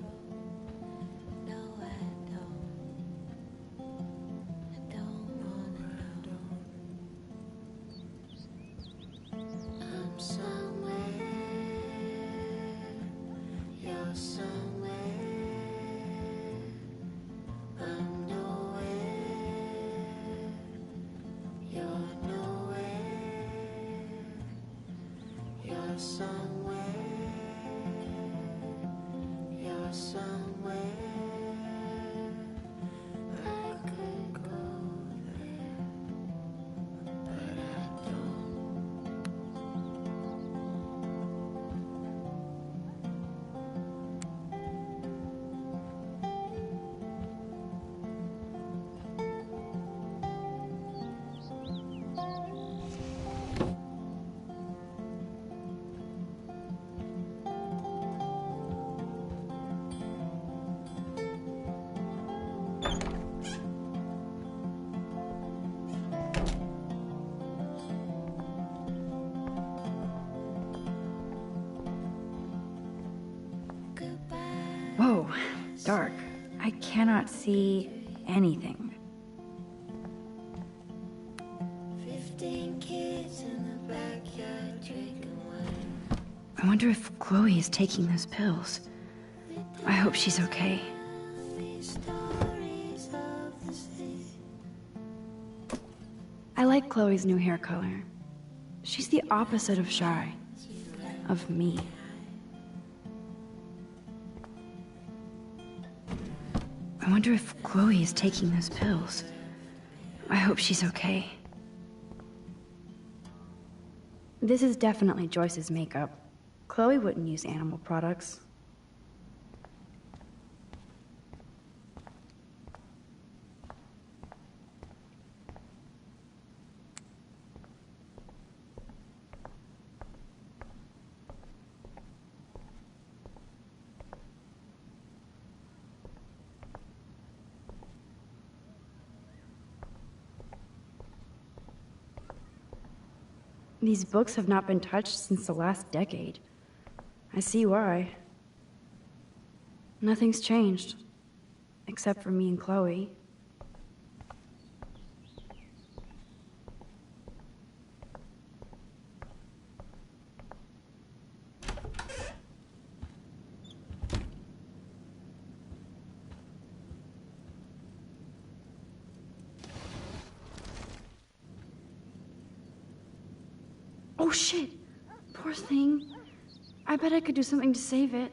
Whoa, dark. I cannot see anything. 15 kids in the backyard drinking wine. I wonder if Chloe is taking those pills. I hope she's okay. I like Chloe's new hair color. She's the opposite of shy. Of me. I wonder if Chloe is taking those pills. I hope she's okay. This is definitely Joyce's makeup. Chloe wouldn't use animal products. These books have not been touched since the last decade. I see why. Nothing's changed. Except for me and Chloe. Oh shit! Poor thing. I bet I could do something to save it.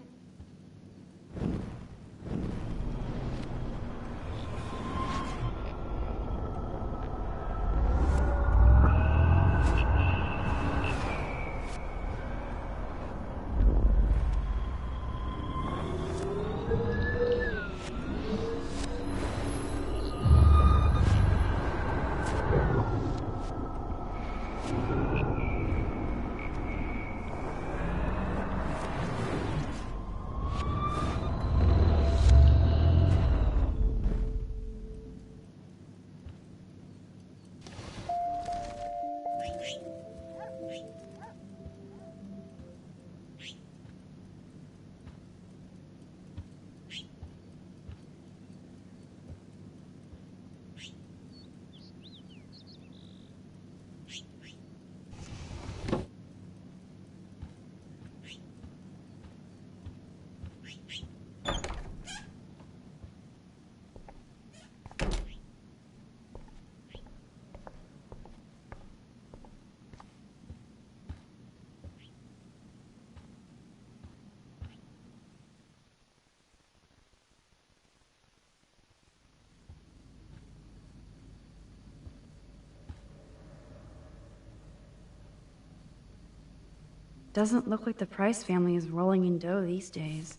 Doesn't look like the Price family is rolling in dough these days.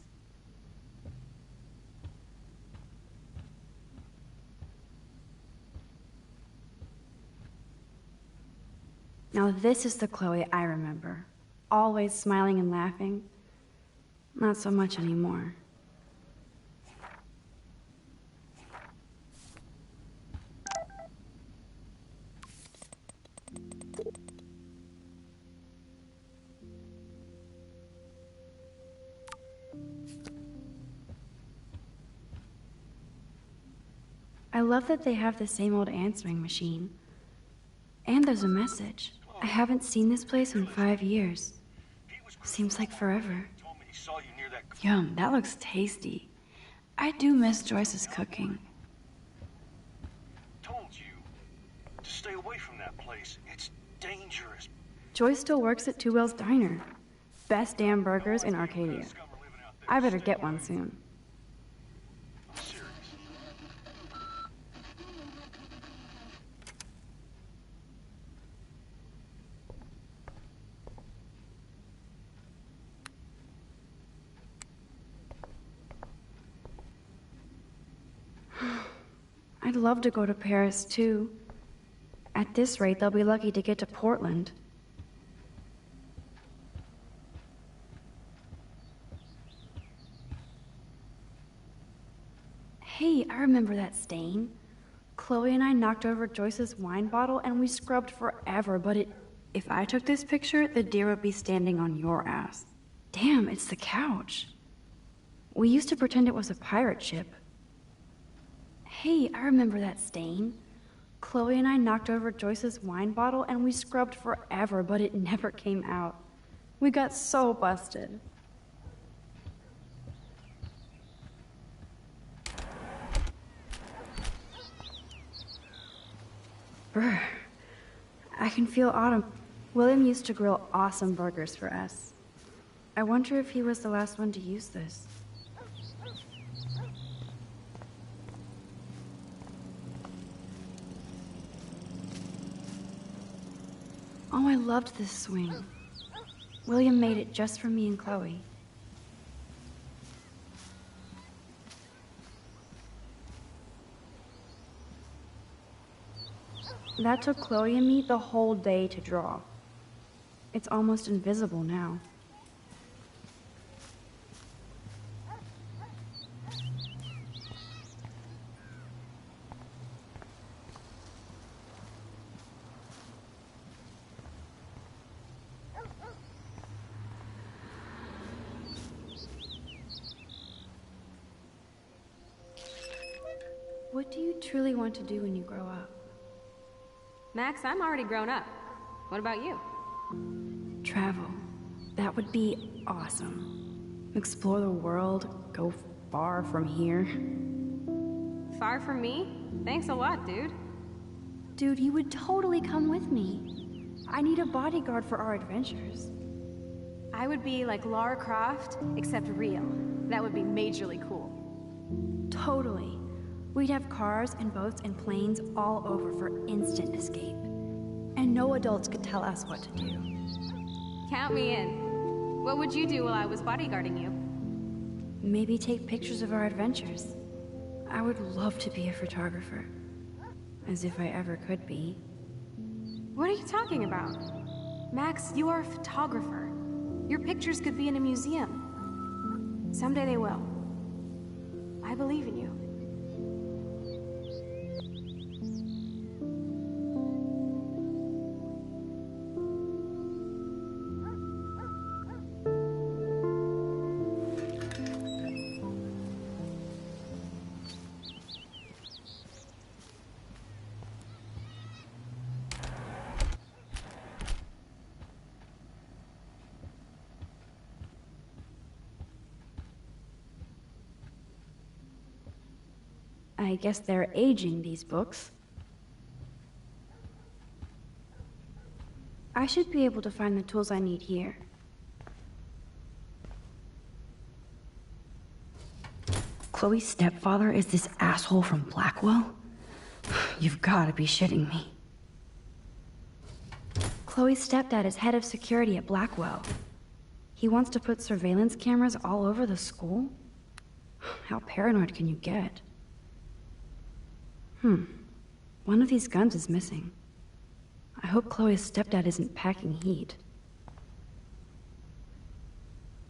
Now this is the Chloe I remember. Always smiling and laughing. Not so much anymore. I love that they have the same old answering machine. And there's a message. I haven't seen this place in 5 years. Seems like forever. Yum, that looks tasty. I do miss Joyce's cooking. Told you to stay away from that place. It's dangerous. Joyce still works at Two Whales Diner. Best damn burgers in Arcadia. I better get one soon. I'd love to go to Paris, too. At this rate, they'll be lucky to get to Portland. Hey, I remember that stain. Chloe and I knocked over Joyce's wine bottle and we scrubbed forever, but if I took this picture, the deer would be standing on your ass. Damn, it's the couch. We used to pretend it was a pirate ship. Hey, I remember that stain. Chloe and I knocked over Joyce's wine bottle and we scrubbed forever, but it never came out. We got so busted. Brr. I can feel autumn. William used to grill awesome burgers for us. I wonder if he was the last one to use this. Oh, I loved this swing. William made it just for me and Chloe. That took Chloe and me the whole day to draw. It's almost invisible now. What do you truly want to do when you grow up? Max, I'm already grown up. What about you? Travel. That would be awesome. Explore the world, go far from here. Far from me? Thanks a lot, dude. Dude, you would totally come with me. I need a bodyguard for our adventures. I would be like Lara Croft, except real. That would be majorly cool. Totally. We'd have cars and boats and planes all over for instant escape. And no adults could tell us what to do. Count me in. What would you do while I was bodyguarding you? Maybe take pictures of our adventures. I would love to be a photographer. As if I ever could be. What are you talking about? Max, you are a photographer. Your pictures could be in a museum. Someday they will. I believe in you. I guess they're aging these books. I should be able to find the tools I need here. Chloe's stepfather is this asshole from Blackwell? You've got to be shitting me. Chloe's stepdad is head of security at Blackwell. He wants to put surveillance cameras all over the school? How paranoid can you get? One of these guns is missing. I hope Chloe's stepdad isn't packing heat.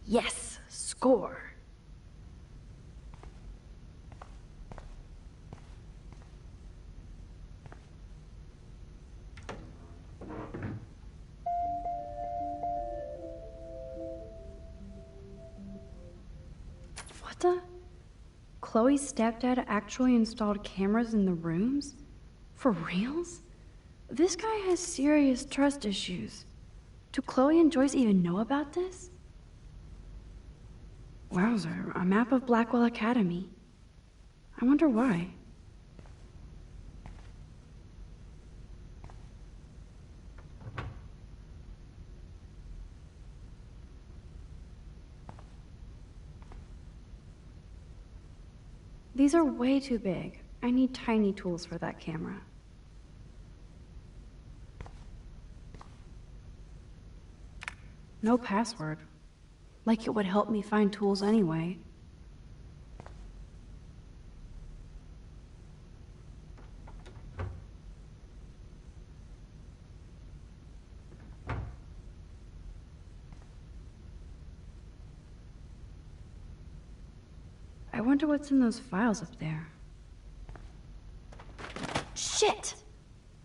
Yes! Score! What the? Chloe's stepdad actually installed cameras in the rooms? For reals? This guy has serious trust issues. Do Chloe and Joyce even know about this? Wowzer, a map of Blackwell Academy. I wonder why. These are way too big. I need tiny tools for that camera. No password. Like it would help me find tools anyway. I wonder what's in those files up there. Shit!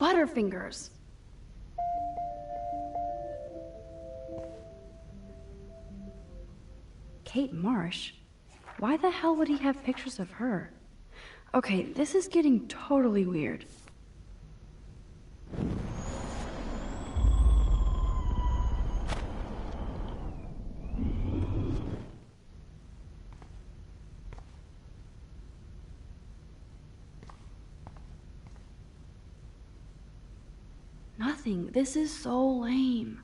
Butterfingers! Kate Marsh? Why the hell would he have pictures of her? Okay, this is getting totally weird. Nothing. This is so lame.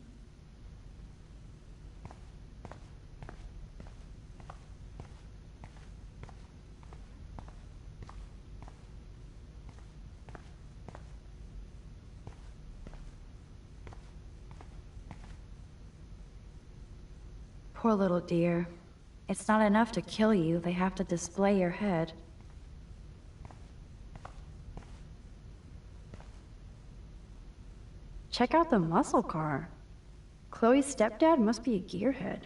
Poor little dear. It's not enough to kill you, they have to display your head. Check out the muscle car. Chloe's stepdad must be a gearhead.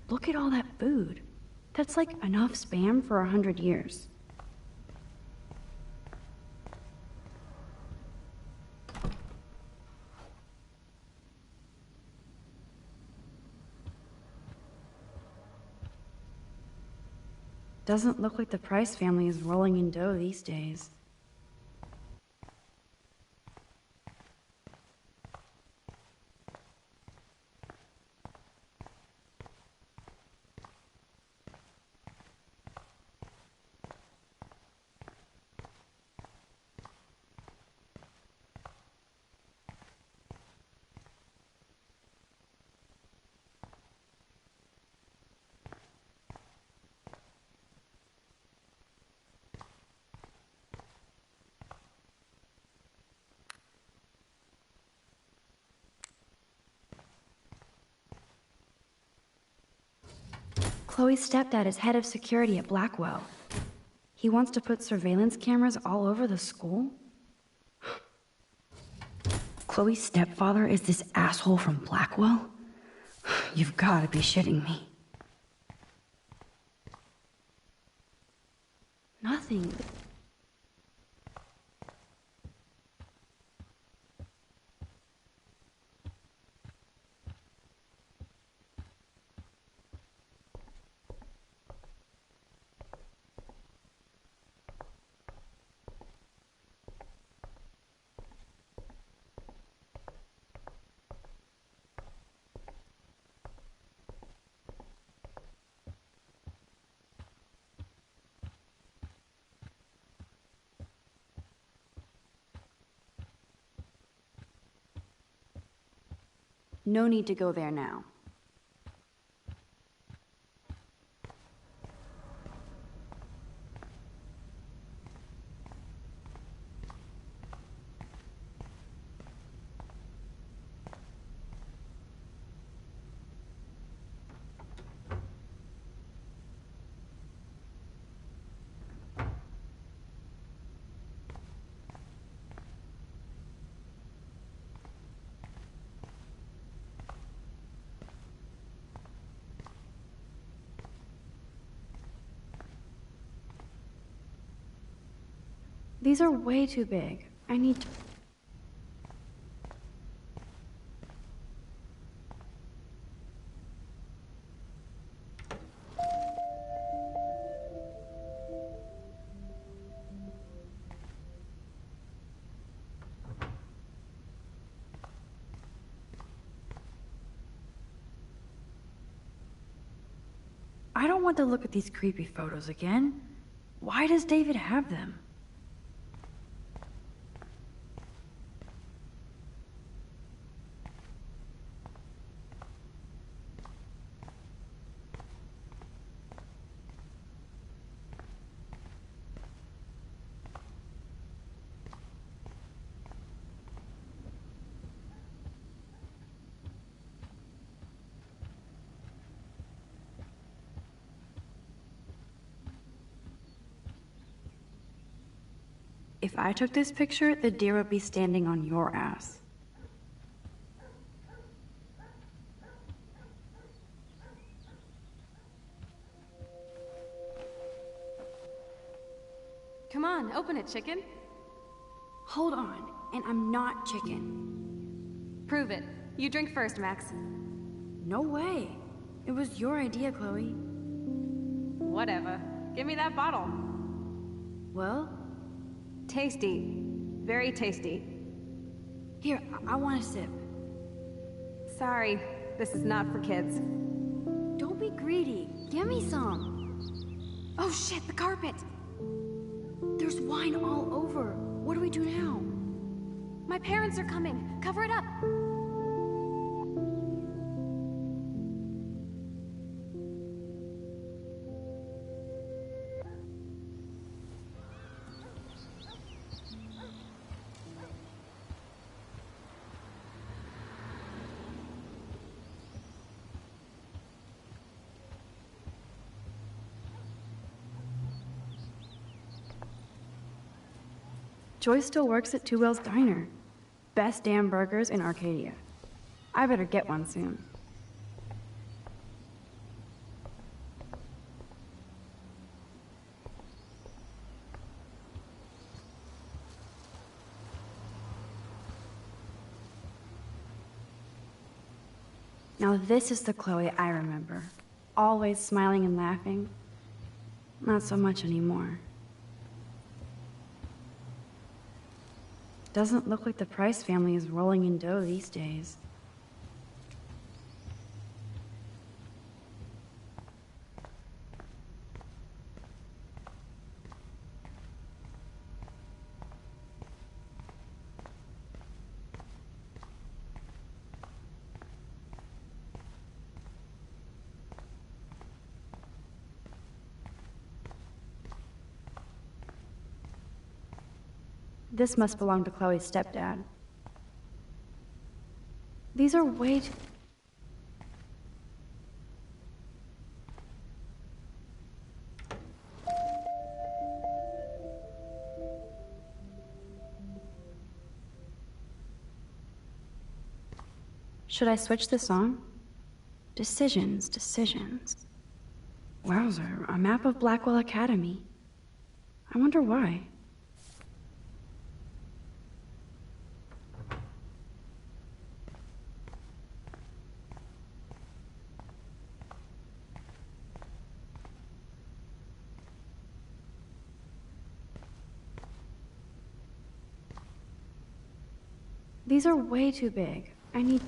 Look at all that food. That's like enough spam for 100 years. Doesn't look like the Price family is rolling in dough these days. Chloe's stepdad is head of security at Blackwell. He wants to put surveillance cameras all over the school? Chloe's stepfather is this asshole from Blackwell? You've gotta be shitting me. Nothing. No need to go there now. These are way too big. I need to... I don't want to look at these creepy photos again. Why does David have them? If I took this picture, the deer would be standing on your ass. Come on, open it, chicken. Hold on, and I'm not chicken. Prove it. You drink first, Max. No way. It was your idea, Chloe. Whatever. Give me that bottle. Well? Tasty. Very tasty. Here, I want a sip. Sorry, this is not for kids. Don't be greedy. Give me some. Oh shit, the carpet! There's wine all over. What do we do now? My parents are coming. Cover it up. Joyce still works at Two Whales Diner. Best damn burgers in Arcadia. I better get one soon. Now this is the Chloe I remember. Always smiling and laughing. Not so much anymore. Doesn't look like the Price family is rolling in dough these days. This must belong to Chloe's stepdad. These are way too... Should I switch the song? Decisions, decisions. Wowzer, a map of Blackwell Academy. I wonder why. These are way too big. I need...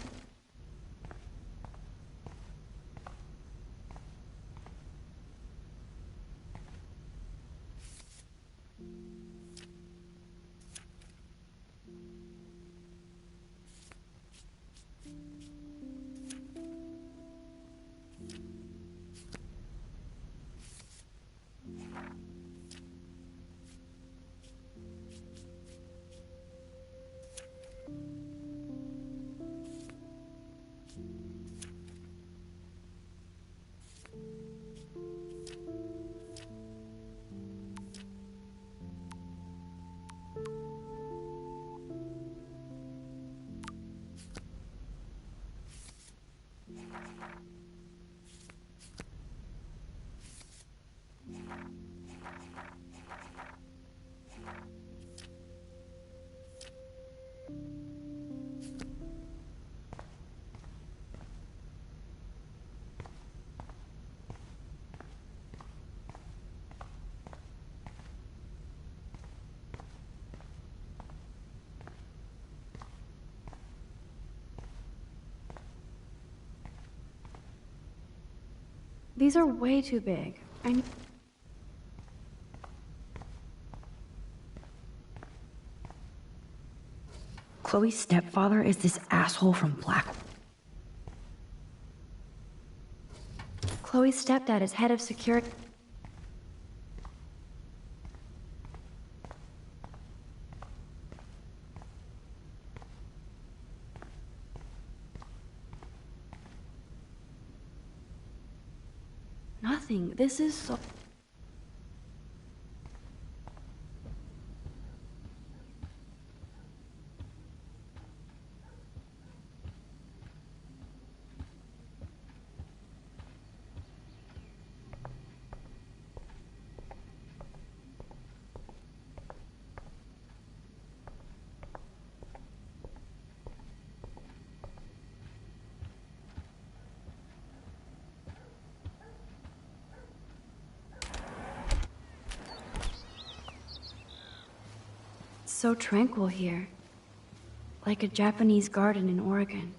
These are way too big. Chloe's stepfather is this asshole from Black. Chloe's stepdad is head of security. Nothing. This is so... so tranquil here. Like a Japanese garden in Oregon.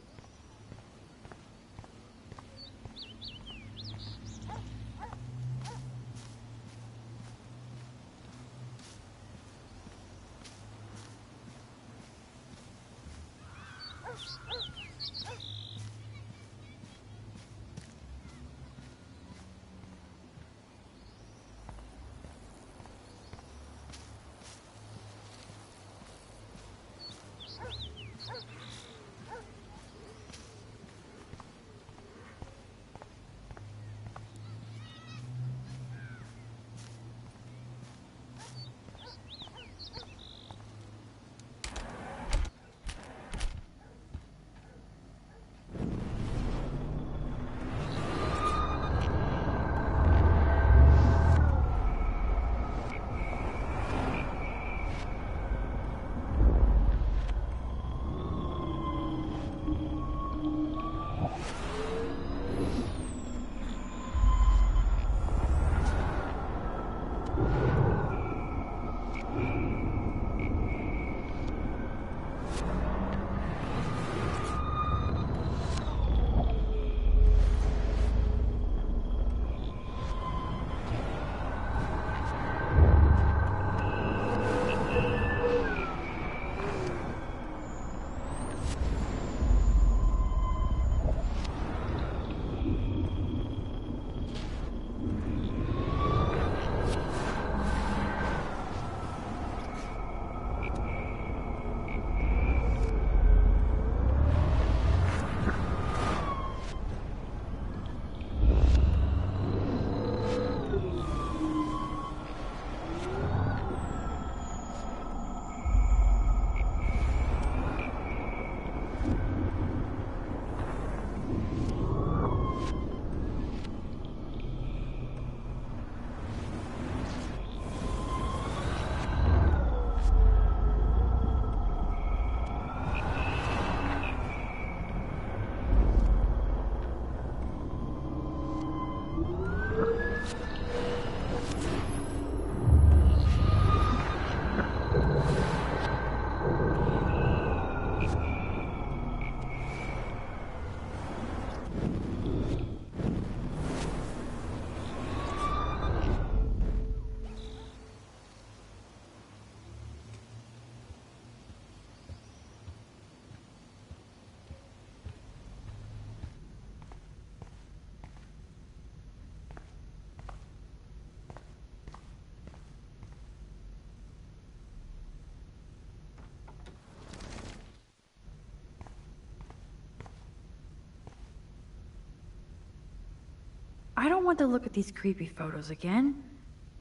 I don't want to look at these creepy photos again.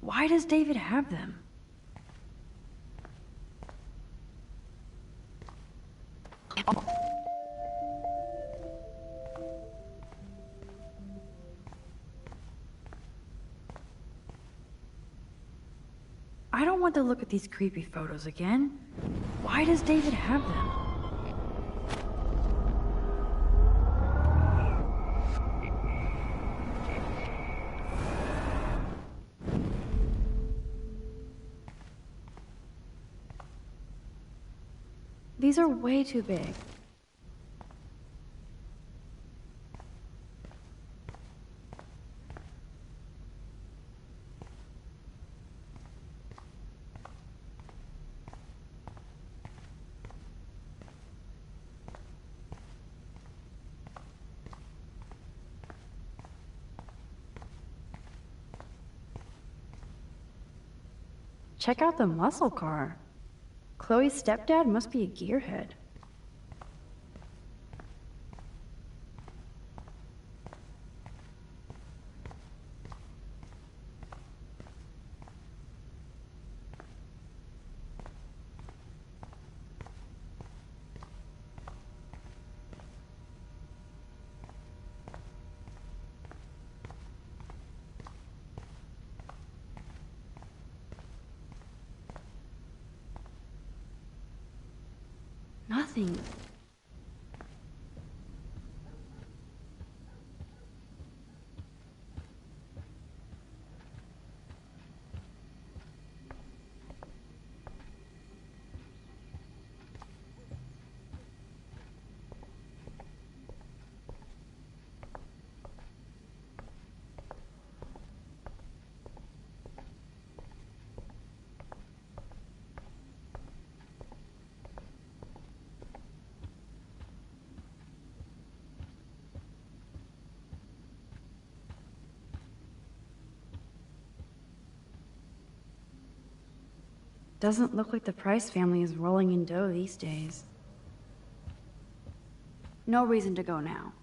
Why does David have them? I don't want to look at these creepy photos again. Why does David have them? These are way too big. Check out the muscle car. Chloe's stepdad must be a gearhead. Nothing. Doesn't look like the Price family is rolling in dough these days. No reason to go now.